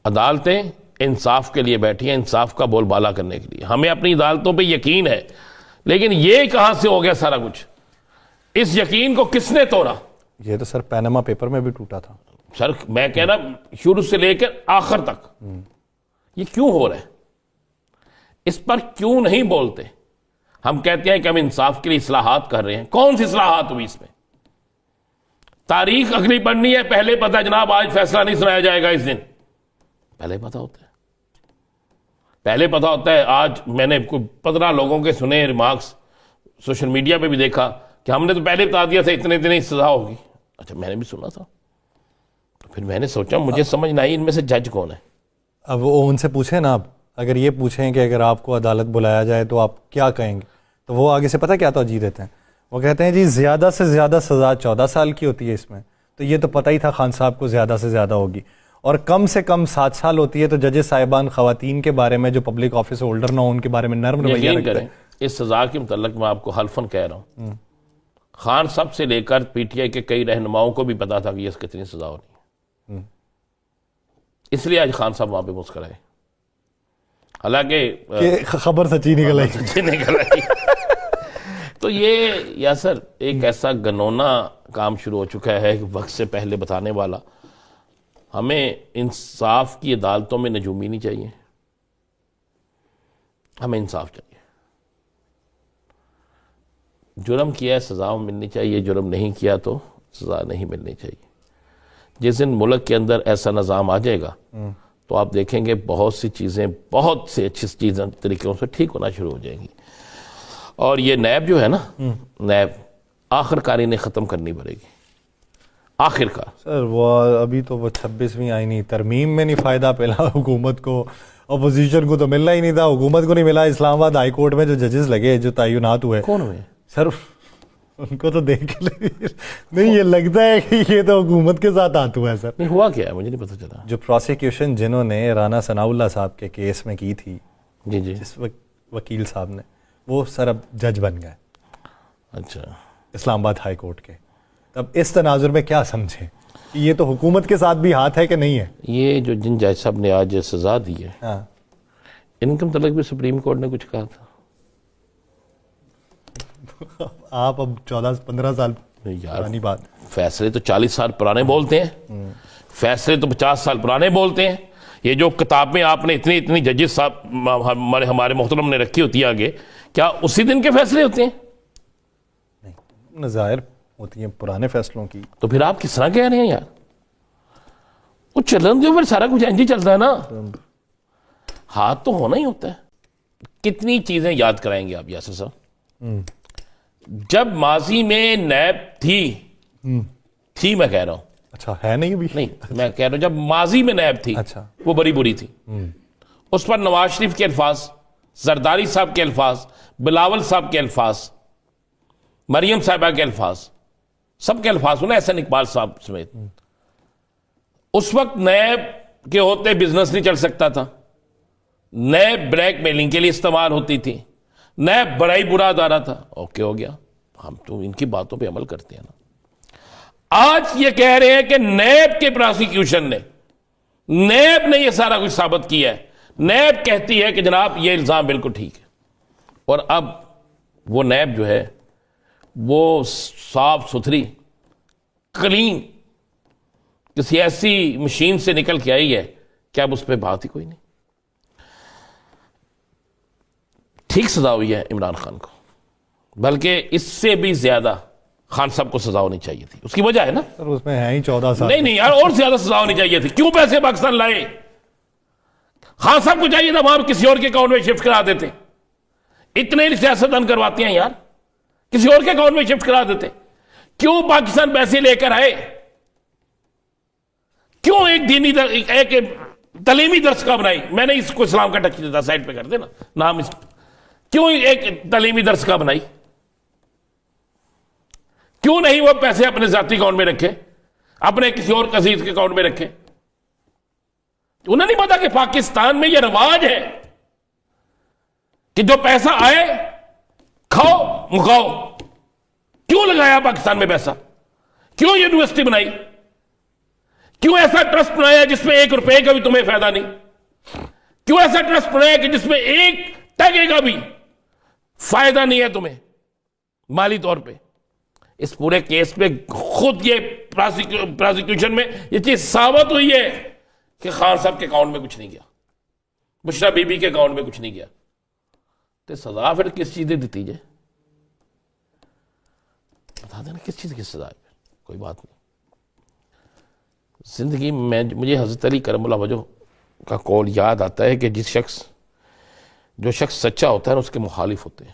عدالتیں انصاف کے لیے بیٹھی ہیں، انصاف کا بول بالا کرنے کے لیے، ہمیں اپنی عدالتوں پہ یقین ہے، لیکن یہ کہاں سے ہو گیا سارا کچھ؟ اس یقین کو کس نے توڑا؟ یہ تو سر پیناما پیپر میں بھی ٹوٹا تھا سر، میں کہنا شروع سے لے کر آخر تک یہ کیوں ہو رہا ہے؟ اس پر کیوں نہیں بولتے؟ ہم کہتے ہیں کہ ہم انصاف کے لیے اصلاحات کر رہے ہیں، کون سی اصلاحات ہوئی اس میں؟ تاریخ اگلی پڑھنی ہے، پہلے پتہ جناب آج فیصلہ نہیں سنایا جائے گا اس دن، پہلے پتہ ہوتا ہے، پہلے پتہ ہوتا ہے۔ آج میں نے 15 لوگوں کے سنے ریمارکس، سوشل میڈیا پہ بھی دیکھا کہ ہم نے تو پہلے بتا دیا تھا اتنے دن ہی سزا ہوگی۔ اچھا میں نے بھی سنا تھا، تو پھر میں نے سوچا مجھے سمجھ نہ آئی ان میں سے جج کون ہے۔ اب وہ ان سے پوچھیں نا، آپ اگر یہ پوچھیں کہ اگر آپ کو عدالت بلایا جائے تو آپ کیا کہیں گے، تو وہ آگے سے پتہ کیا توجہ دیتے ہیں؟ وہ کہتے ہیں جی زیادہ سے زیادہ سزا 14 سال کی ہوتی ہے اس میں، تو یہ تو پتہ ہی تھا خان صاحب کو زیادہ سے زیادہ ہوگی، اور کم سے کم 7 سال ہوتی ہے، تو ججز صاحبان خواتین کے بارے میں جو پبلک آفس ہولڈر نہ ہو ان کے بارے میں نرم رویہ یقین رکھتے کریں ہیں۔ اس سزا کے متعلق میں آپ کو حلفاً کہہ رہا ہوں، خان صاحب سے لے کر پی ٹی آئی کے کئی رہنماؤں کو بھی پتا تھا کہ اس کتنی سزا ہونی ہے، اس لیے آج خان صاحب وہاں پہ مسکرائے، حالانکہ خبر سچی نکل آئی۔ تو یہ یاسر ایک ایسا گنونا کام شروع ہو چکا ہے کہ وقت سے پہلے بتانے والا۔ ہمیں انصاف کی عدالتوں میں نجومی نہیں چاہیے، ہمیں انصاف چاہیے۔ جرم کیا ہے سزا ملنی چاہیے، جرم نہیں کیا تو سزا نہیں ملنی چاہیے. جس دن ملک کے اندر ایسا نظام آ جائے گا تو آپ دیکھیں گے بہت سی چیزیں، بہت سے اچھی چیزیں طریقوں سے ٹھیک ہونا شروع ہو جائیں گی. اور یہ نیب جو ہے نا، نیب آخر کاری نے ختم کرنی پڑے گی، آخر کار. سر وہ ابھی تو وہ 26ویں آئینی ترمیم میں نہیں فائدہ پہلا حکومت کو، اپوزیشن کو تو ملنا ہی نہیں تھا، حکومت کو نہیں ملا. اسلام آباد ہائی کورٹ میں جو ججز لگے، جو تعینات ہوئے، کون ہوئے سر ان کو تو دیکھ کے نہیں یہ لگتا ہے کہ یہ تو حکومت کے ساتھ ہاتھ ہوا ہے. سر نہیں ہوا کیا ہے مجھے نہیں پتہ چلا. جو پروسیکیوشن جنہوں نے رانا ثناء اللہ صاحب کے کیس میں کی تھی، جی جی، جس وکیل صاحب نے، وہ سر اب جج بن گئے اچھا. اسلام آباد ہائی کورٹ کے. اب اس تناظر میں کیا سمجھیں کہ یہ تو حکومت کے ساتھ بھی ہاتھ ہے کہ نہیں ہے؟ یہ جو جن جج صاحب نے آج سزا دی ہے، ہاں ان کے متعلق بھی سپریم کورٹ نے کچھ کہا تھا. آپ اب 14-15 سال یار پرانی بات. فیصلے تو 40 سال پرانے بولتے ہیں، فیصلے تو 50 سال پرانے بولتے ہیں. یہ جو کتاب میں آپ نے اتنی ججز صاحب ہمارے محترم نے رکھی ہوتی ہے آگے، کیا اسی دن کے فیصلے ہوتے ہیں؟ نہیں، ظاہر ہوتی ہیں پرانے فیصلوں کی. تو پھر آپ کس طرح کہہ رہے ہیں یار؟ وہ چلن جو پھر سارا کچھ انج ہی چلتا ہے نا، ہاتھ تو ہونا ہی ہوتا ہے. کتنی چیزیں یاد کرائیں گے آپ یاسر صاحب؟ جب ماضی میں نیب تھی میں کہہ رہا ہوں، اچھا ہے نہیں ابھی؟ نہیں میں کہہ رہا ہوں جب ماضی میں نیب تھی اچھا وہ بڑی بری تھی. اس پر نواز شریف کے الفاظ، زرداری صاحب کے الفاظ، بلاول صاحب کے الفاظ، مریم صاحبہ کے الفاظ، سب کے الفاظ ہونا، احسن اقبال صاحب سمیت. اس وقت نیب کے ہوتے بزنس نہیں چل سکتا تھا، نیب بلیک میلنگ کے لیے استعمال ہوتی تھی، نیب بڑا ہی برا ادارہ تھا. اوکے ہو گیا، ہم تو ان کی باتوں پہ عمل کرتے ہیں نا. آج یہ کہہ رہے ہیں کہ نیب کے پروسیکیوشن نے، نیب نے یہ سارا کچھ ثابت کیا ہے. نیب کہتی ہے کہ جناب یہ الزام بالکل ٹھیک ہے. اور اب وہ نیب جو ہے وہ صاف ستھری کلین کسی ایسی مشین سے نکل کے آئی ہے کہ اب اس پہ بات ہی کوئی نہیں. ٹھیک سزا ہوئی ہے عمران خان کو، بلکہ اس سے بھی زیادہ خان صاحب کو سزا ہونی چاہیے تھی. اس کی وجہ ہے نا، سر اس میں ہے ہی 14 سال. نہیں یار، اور زیادہ سزا ہونی چاہیے تھی. کیوں پیسے پاکستان لائے؟ خان صاحب کو چاہیے تھا وہاں کسی اور کے اکاؤنٹ میں شفٹ کرا دیتے. اتنے سیاستدان کرواتے ہیں یار، کسی اور کے اکاؤنٹ میں شفٹ کرا دیتے. کیوں پاکستان پیسے لے کر آئے؟ کیوں ایک دینی ایک تعلیمی درس کا بنائی؟ میں نے اس کو اسلام کا ٹچ دیتا، سائڈ پہ کر دینا نام اس. کیوں ایک تعلیمی درس کا بنائی؟ کیوں نہیں وہ پیسے اپنے ذاتی اکاؤنٹ میں رکھے، اپنے کسی اور عزیز کے اکاؤنٹ میں رکھے؟ انہیں نہیں پتا کہ پاکستان میں یہ رواج ہے کہ جو پیسہ آئے کھاؤ مکاؤ. کیوں لگایا پاکستان میں پیسہ؟ کیوں یونیورسٹی بنائی؟ کیوں ایسا ٹرسٹ بنایا جس میں 1 روپے کا بھی تمہیں فائدہ نہیں؟ کیوں ایسا ٹرسٹ بنایا کہ جس میں 1 ٹکے کا بھی فائدہ نہیں ہے تمہیں مالی طور پہ؟ اس پورے کیس میں خود یہ پروسیکیوشن میں یہ چیز ثابت ہوئی ہے کہ خان صاحب کے اکاؤنٹ میں کچھ نہیں گیا، بشرا بی بی کے اکاؤنٹ میں کچھ نہیں گیا. تو سزا پھر کس چیز دی دیجیے؟ بتا دینا کس چیز کی سزا ہے. کوئی بات نہیں. زندگی میں مجھے حضرت علی کرم اللہ وجہ کا قول یاد آتا ہے کہ جو شخص سچا ہوتا ہے نا اس کے مخالف ہوتے ہیں،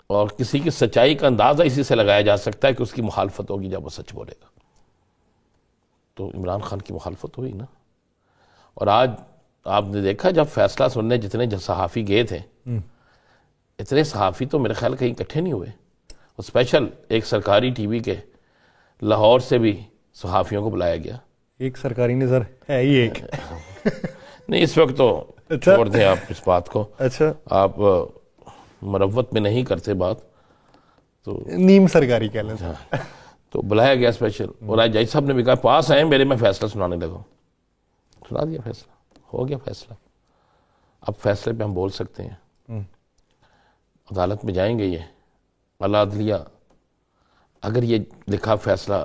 اور کسی کی سچائی کا اندازہ اسی سے لگایا جا سکتا ہے کہ اس کی مخالفت ہوگی جب وہ سچ بولے گا. تو عمران خان کی مخالفت ہوئی نا. اور آج آپ نے دیکھا جب فیصلہ سننے جتنے صحافی گئے تھے، اتنے صحافی تو میرے خیال کہیں اکٹھے نہیں ہوئے. اور اسپیشل ایک سرکاری ٹی وی کے لاہور سے بھی صحافیوں کو بلایا گیا. ایک سرکاری نظر ہے ہی ایک. نہیں اس وقت تو چھوڑ دیں آپ اس بات کو. اچھا آپ مروت میں نہیں کرتے بات تو نیم سرکاری کہہ لیں. تو بلایا گیا اسپیشل. اور آج جج صاحب نے بھی کہا پاس آئے میرے، میں فیصلہ سنانے لگا. سنا دیا فیصلہ، ہو گیا فیصلہ. اب فیصلے پہ ہم بول سکتے ہیں. عدالت میں جائیں گے یہ اعلیٰ عدلیہ، اگر یہ لکھا فیصلہ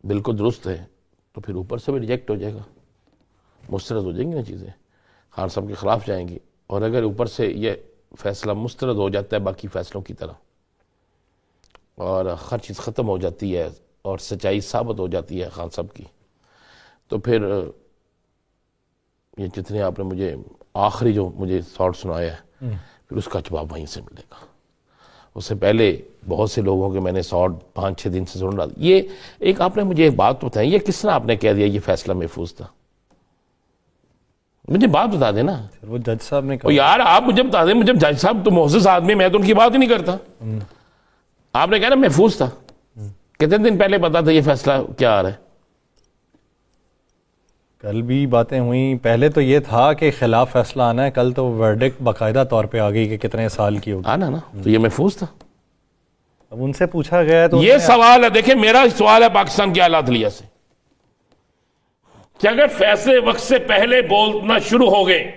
بالکل درست ہے تو پھر اوپر سے بھی ریجیکٹ ہو جائے گا، مسترد ہو جائیں گی نا چیزیں، خان صاحب کے خلاف جائیں گی. اور اگر اوپر سے یہ فیصلہ مسترد ہو جاتا ہے باقی فیصلوں کی طرح، اور ہر چیز ختم ہو جاتی ہے اور سچائی ثابت ہو جاتی ہے خان صاحب کی، تو پھر یہ جتنے آپ نے مجھے آخری جو مجھے تھاٹ سنایا ہے پھر اس کا جواب وہیں سے ملے گا۔ اس سے پہلے بہت سے لوگوں کے میں نے 5-6 دن سے سن رہا، یہ ایک آپ نے مجھے ایک بات بتائی، یہ کس طرح آپ نے کہہ دیا یہ فیصلہ محفوظ تھا؟ مجھے بات بتا دیں نا۔ وہ جج صاحب نے او کہا یار آپ مجھے بتا دیں، مجھے جج صاحب تو معزز آدمی، میں تو ان کی بات ہی نہیں کرتا۔ آپ نے کہا نا محفوظ تھا، کتنے دن پہلے پتا تھا یہ فیصلہ کیا آ رہا ہے؟ کل بھی باتیں ہوئیں، پہلے تو یہ تھا کہ خلاف فیصلہ آنا ہے، کل تو ورڈکٹ باقاعدہ طور پہ آ گئی کہ کتنے سال کی ہوگی۔ آنا نا، تو یہ محفوظ تھا۔ اب ان سے پوچھا گیا ہے تو یہ سوال ہے، دیکھیں میرا سوال ہے پاکستان کے اعلیٰ عدلیہ سے کہ اگر فیصلے وقت سے پہلے بولنا شروع ہو گئے،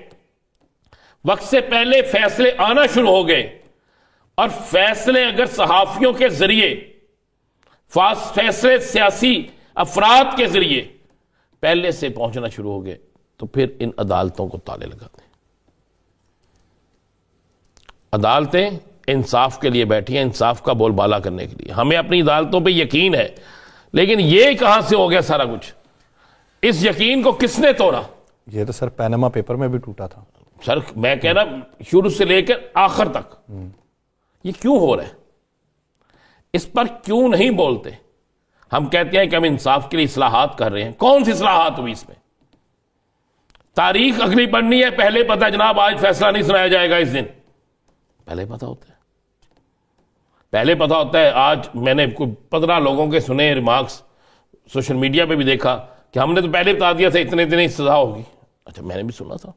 وقت سے پہلے فیصلے آنا شروع ہو گئے، اور فیصلے اگر صحافیوں کے ذریعے، فیصلے سیاسی افراد کے ذریعے پہلے سے پہنچنا شروع ہو گئے، تو پھر ان عدالتوں کو تالے لگا دیں۔ عدالتیں انصاف کے لیے بیٹھی ہیں، انصاف کا بول بالا کرنے کے لیے، ہمیں اپنی عدالتوں پہ یقین ہے، لیکن یہ کہاں سے ہو گیا سارا کچھ؟ اس یقین کو کس نے توڑا؟ یہ تو سر پینما پیپر میں بھی ٹوٹا تھا۔ سر میں کہہ رہا شروع سے لے کر آخر تک یہ کیوں ہو رہا ہے؟ اس پر کیوں نہیں بولتے؟ ہم کہتے ہیں کہ ہم انصاف کے لیے اصلاحات کر رہے ہیں، کون سی اصلاحات ہوئی اس میں؟ تاریخ اگلی پڑھنی ہے، پہلے پتہ جناب آج فیصلہ نہیں سنایا جائے گا اس دن، پہلے پتہ ہوتا ہے، پہلے پتہ ہوتا ہے۔ آج میں نے کوئی 15 لوگوں کے سنے ریمارکس، سوشل میڈیا پہ بھی دیکھا کہ ہم نے تو پہلے بتا دیا تھا اتنے دن سزا ہوگی۔ اچھا میں نے بھی سنا تھا،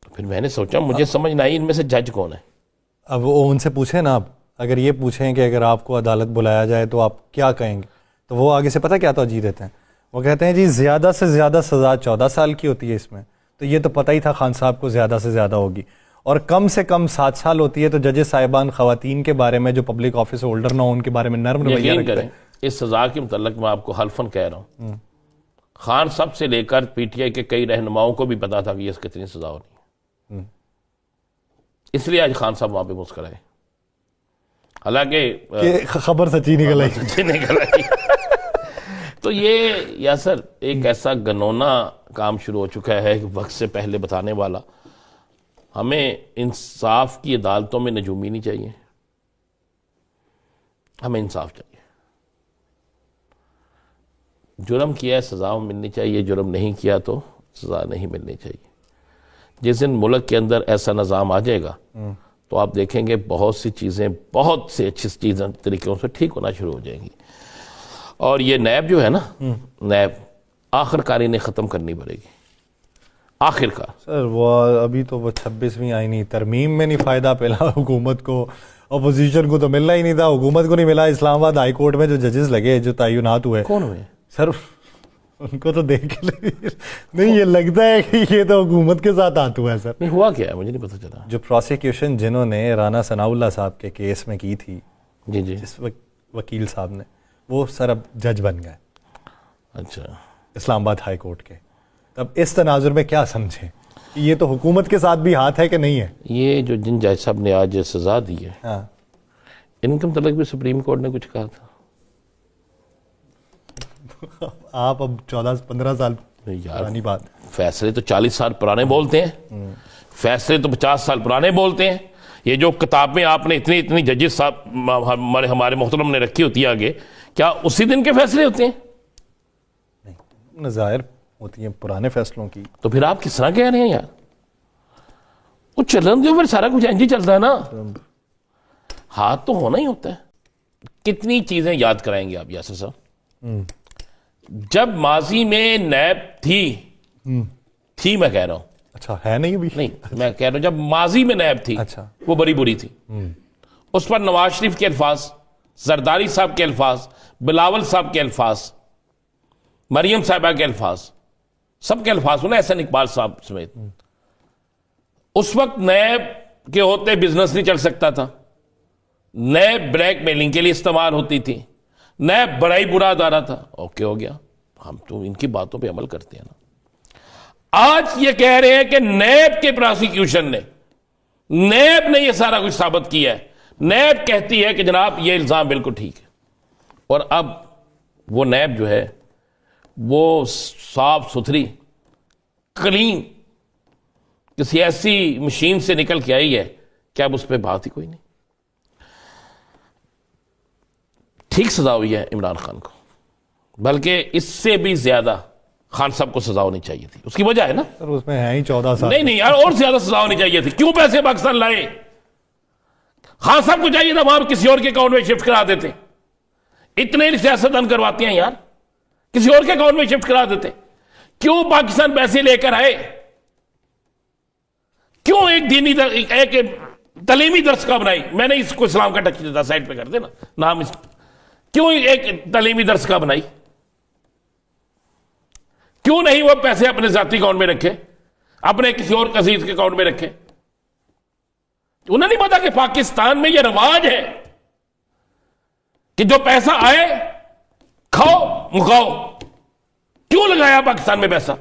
تو پھر میں نے سوچا مجھے سمجھ نہ آئی ان میں سے جج کون ہے۔ اب وہ ان سے پوچھیں نا، آپ اگر یہ پوچھیں کہ اگر آپ کو عدالت بلایا جائے تو آپ کیا کہیں گے، تو وہ آگے سے پتہ کیا توجہ دیتے ہیں؟ وہ کہتے ہیں جی زیادہ سے زیادہ سزا 14 سال کی ہوتی ہے اس میں، تو یہ تو پتہ ہی تھا خان صاحب کو زیادہ سے زیادہ ہوگی، اور کم سے کم 7 سال ہوتی ہے، تو ججز صاحبان خواتین کے بارے میں جو پبلک آفس ہولڈر نہ ہو ان کے بارے میں نرم رویہ یقین رکھتے کریں ہیں۔ اس سزا کے متعلق میں آپ کو حلفاً کہہ رہا ہوں، خان صاحب سے لے کر پی ٹی آئی کے کئی رہنماؤں کو بھی پتا تھا کہ اس کتنی سزا ہونی ہے، اس لیے آج خان صاحب وہاں پہ مسکرائے، حالانکہ کہ خبر سچی نکل آئی۔ سچی نکل آئی۔ تو یہ یاسر ایک ایسا گنونا کام شروع ہو چکا ہے کہ وقت سے پہلے بتانے والا۔ ہمیں انصاف کی عدالتوں میں نجومی نہیں چاہیے، ہمیں انصاف چاہیے۔ جرم کیا ہے سزا ملنی چاہیے، جرم نہیں کیا تو سزا نہیں ملنی چاہیے۔ جس دن ملک کے اندر ایسا نظام آ جائے گا تو آپ دیکھیں گے بہت سی چیزیں، بہت سے اچھی چیزیں طریقوں سے ٹھیک ہونا شروع ہو جائیں گی، اور یہ نیب جو ہے نا، نیب آخر کار انہیں ختم کرنی پڑے گی، آخر کار۔ سر وہ ابھی تو وہ 26ویں آئینی ترمیم میں نہیں فائدہ پہلا حکومت کو، اپوزیشن کو تو ملنا ہی نہیں تھا، حکومت کو نہیں ملا۔ اسلام آباد ہائی کورٹ میں جو ججز لگے، جو تعینات ہوئے، کون ہوئے سر ان کو تو دیکھ کے نہیں، یہ لگتا ہے کہ یہ تو حکومت کے ساتھ ہاتھ ہوا ہے سر۔ نہیں ہوا کیا ہے مجھے نہیں پتہ چلا۔ جو پروسیکیوشن جنہوں نے رانا ثناء اللہ صاحب کے کیس میں کی تھی، جی جی، جس وکیل صاحب نے، وہ سر اب جج بن گئے اچھا۔ اسلام آباد ہائی کورٹ کے۔ اب اس تناظر میں کیا سمجھیں کہ یہ تو حکومت کے ساتھ بھی ہاتھ ہے کہ نہیں ہے؟ یہ جو جن جج صاحب نے آج سزا دی ہے، ہاں، ان کے متعلق بھی سپریم کورٹ نے کچھ کہا تھا؟ آپ اب 14-15 سال یار پرانی بات، فیصلے تو 40 سال پرانے بولتے ہیں، فیصلے تو 50 سال پرانے بولتے ہیں۔ یہ جو کتاب میں آپ نے اتنی ججز صاحب ہمارے محترم نے رکھی ہوتی ہے آگے، کیا اسی دن کے فیصلے ہوتے ہیں؟ نظائر ہوتی ہیں پرانے فیصلوں کی۔ تو پھر آپ کس طرح کہہ رہے ہیں یار؟ وہ چلن جو پھر سارا کچھ انجی چلتا ہے نا، ہاتھ تو ہونا ہی ہوتا ہے۔ کتنی چیزیں یاد کرائیں گے آپ یاسر صاحب؟ جب ماضی میں نیب تھی میں کہہ رہا ہوں، اچھا ہے نہیں ابھی؟ نہیں میں کہہ رہا ہوں جب ماضی میں نیب تھی، اچھا، وہ بڑی بری تھی، اس پر نواز شریف کے الفاظ، زرداری صاحب کے الفاظ، بلاول صاحب کے الفاظ، مریم صاحبہ کے الفاظ، سب کے الفاظ ہونا، احسن اقبال صاحب سمیت۔ اس وقت نیب کے ہوتے بزنس نہیں چل سکتا تھا، نیب بلیک میلنگ کے لیے استعمال ہوتی تھی، نیب بڑا ہی برا ادارہ تھا۔ اوکے ہو گیا، ہم تو ان کی باتوں پہ عمل کرتے ہیں نا۔ آج یہ کہہ رہے ہیں کہ نیب کے پروسیکیوشن نے نیب نے یہ سارا کچھ ثابت کیا ہے. نیب کہتی ہے کہ جناب یہ الزام بالکل ٹھیک ہے. اور اب وہ نیب جو ہے وہ صاف ستھری کلین کسی ایسی مشین سے نکل کے آئی ہے کہ اب اس پہ بات ہی کوئی نہیں. ٹھیک سزا ہوئی ہے عمران خان کو، بلکہ اس سے بھی زیادہ خان صاحب کو سزا ہونی چاہیے تھی. اس کی وجہ ہے نا، سر اس میں ہیں ہی 14 سال. نہیں یار، اور زیادہ سزا ہونی چاہیے تھی. کیوں پیسے پاکستان لائے؟ خان صاحب کو چاہیے تھا وہاں کسی اور کے اکاؤنٹ میں شفٹ کرا دیتے. اتنے سیاستدان کرواتے ہیں یار، کسی اور کے اکاؤنٹ میں شفٹ کرا دیتے. کیوں پاکستان پیسے لے کر آئے؟ کیوں ایک دینی ایک تعلیمی درس کا بنائی؟ میں نے اس کو اسلام کا ٹچ دیتا، سائڈ پہ کر دینا نام. کیوں ایک تعلیمی درس کا بنائی؟ کیوں نہیں وہ پیسے اپنے ذاتی اکاؤنٹ میں رکھے، اپنے کسی اور عزیز کے اکاؤنٹ میں رکھے؟ انہیں نہیں پتا کہ پاکستان میں یہ رواج ہے کہ جو پیسہ آئے کھاؤ مکاؤ. کیوں لگایا پاکستان میں پیسہ؟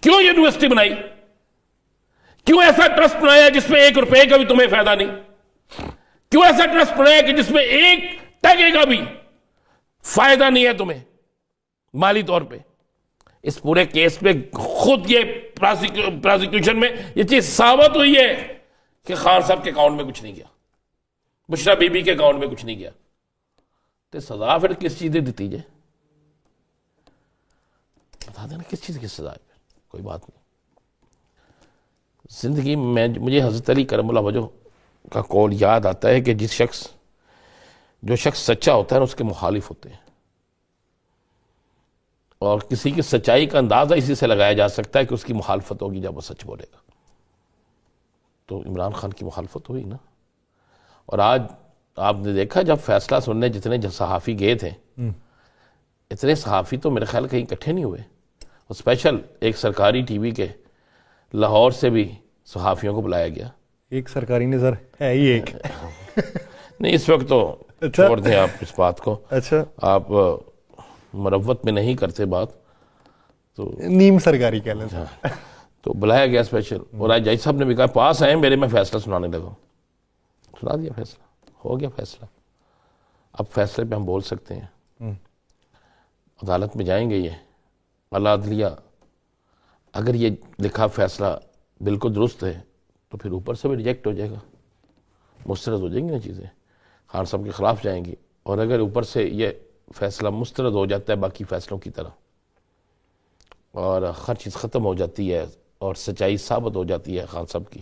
کیوں یونیورسٹی بنائی؟ کیوں ایسا ٹرسٹ بنایا جس میں 1 روپے کا بھی تمہیں فائدہ نہیں؟ کیوں ایسا ٹرسٹ بنایا کہ جس میں 1 ٹکے کا بھی فائدہ نہیں ہے تمہیں مالی طور پہ؟ اس پورے کیس پہ خود یہ پرازیکیوشن میں یہ چیز ثابت ہوئی ہے کہ خان صاحب کے اکاؤنٹ میں کچھ نہیں گیا، بشرا بی بی کے اکاؤنٹ میں کچھ نہیں گیا. تو سزا پھر کس چیز دی دیجیے؟ بتا دینا کس چیز کی سزا ہے. کوئی بات نہیں. زندگی میں مجھے حضرت علی کرم اللہ وجہ کا قول یاد آتا ہے کہ جو شخص سچا ہوتا ہے نا اس کے مخالف ہوتے ہیں، اور کسی کی سچائی کا اندازہ اسی سے لگایا جا سکتا ہے کہ اس کی مخالفت ہوگی جب وہ سچ بولے گا. تو عمران خان کی مخالفت ہوئی نا. اور آج آپ نے دیکھا جب فیصلہ سننے جتنے صحافی گئے تھے، اتنے صحافی تو میرے خیال کہیں اکٹھے نہیں ہوئے. اور اسپیشل ایک سرکاری ٹی وی کے لاہور سے بھی صحافیوں کو بلایا گیا. ایک سرکاری نے سر ہے ہی ایک. نہیں اس وقت تو چھوڑ دیں آپ اس بات کو. اچھا آپ مروت میں نہیں کرتے بات تو نیم سرکاری کہہ لیں. تو بلایا گیا اسپیشل. اور آج جج صاحب نے بھی کہا پاس آئے میرے، میں فیصلہ سنانے لگا. سنا دیا فیصلہ، ہو گیا فیصلہ. اب فیصلے پہ ہم بول سکتے ہیں. عدالت میں جائیں گے، یہ اعلیٰ عدلیہ اگر یہ لکھا فیصلہ بالکل درست ہے تو پھر اوپر سے بھی ریجیکٹ ہو جائے گا، مسترد ہو جائیں گی نا چیزیں، خان صاحب کے خلاف جائیں گی. اور اگر اوپر سے یہ فیصلہ مسترد ہو جاتا ہے باقی فیصلوں کی طرح اور ہر چیز ختم ہو جاتی ہے اور سچائی ثابت ہو جاتی ہے خان صاحب کی،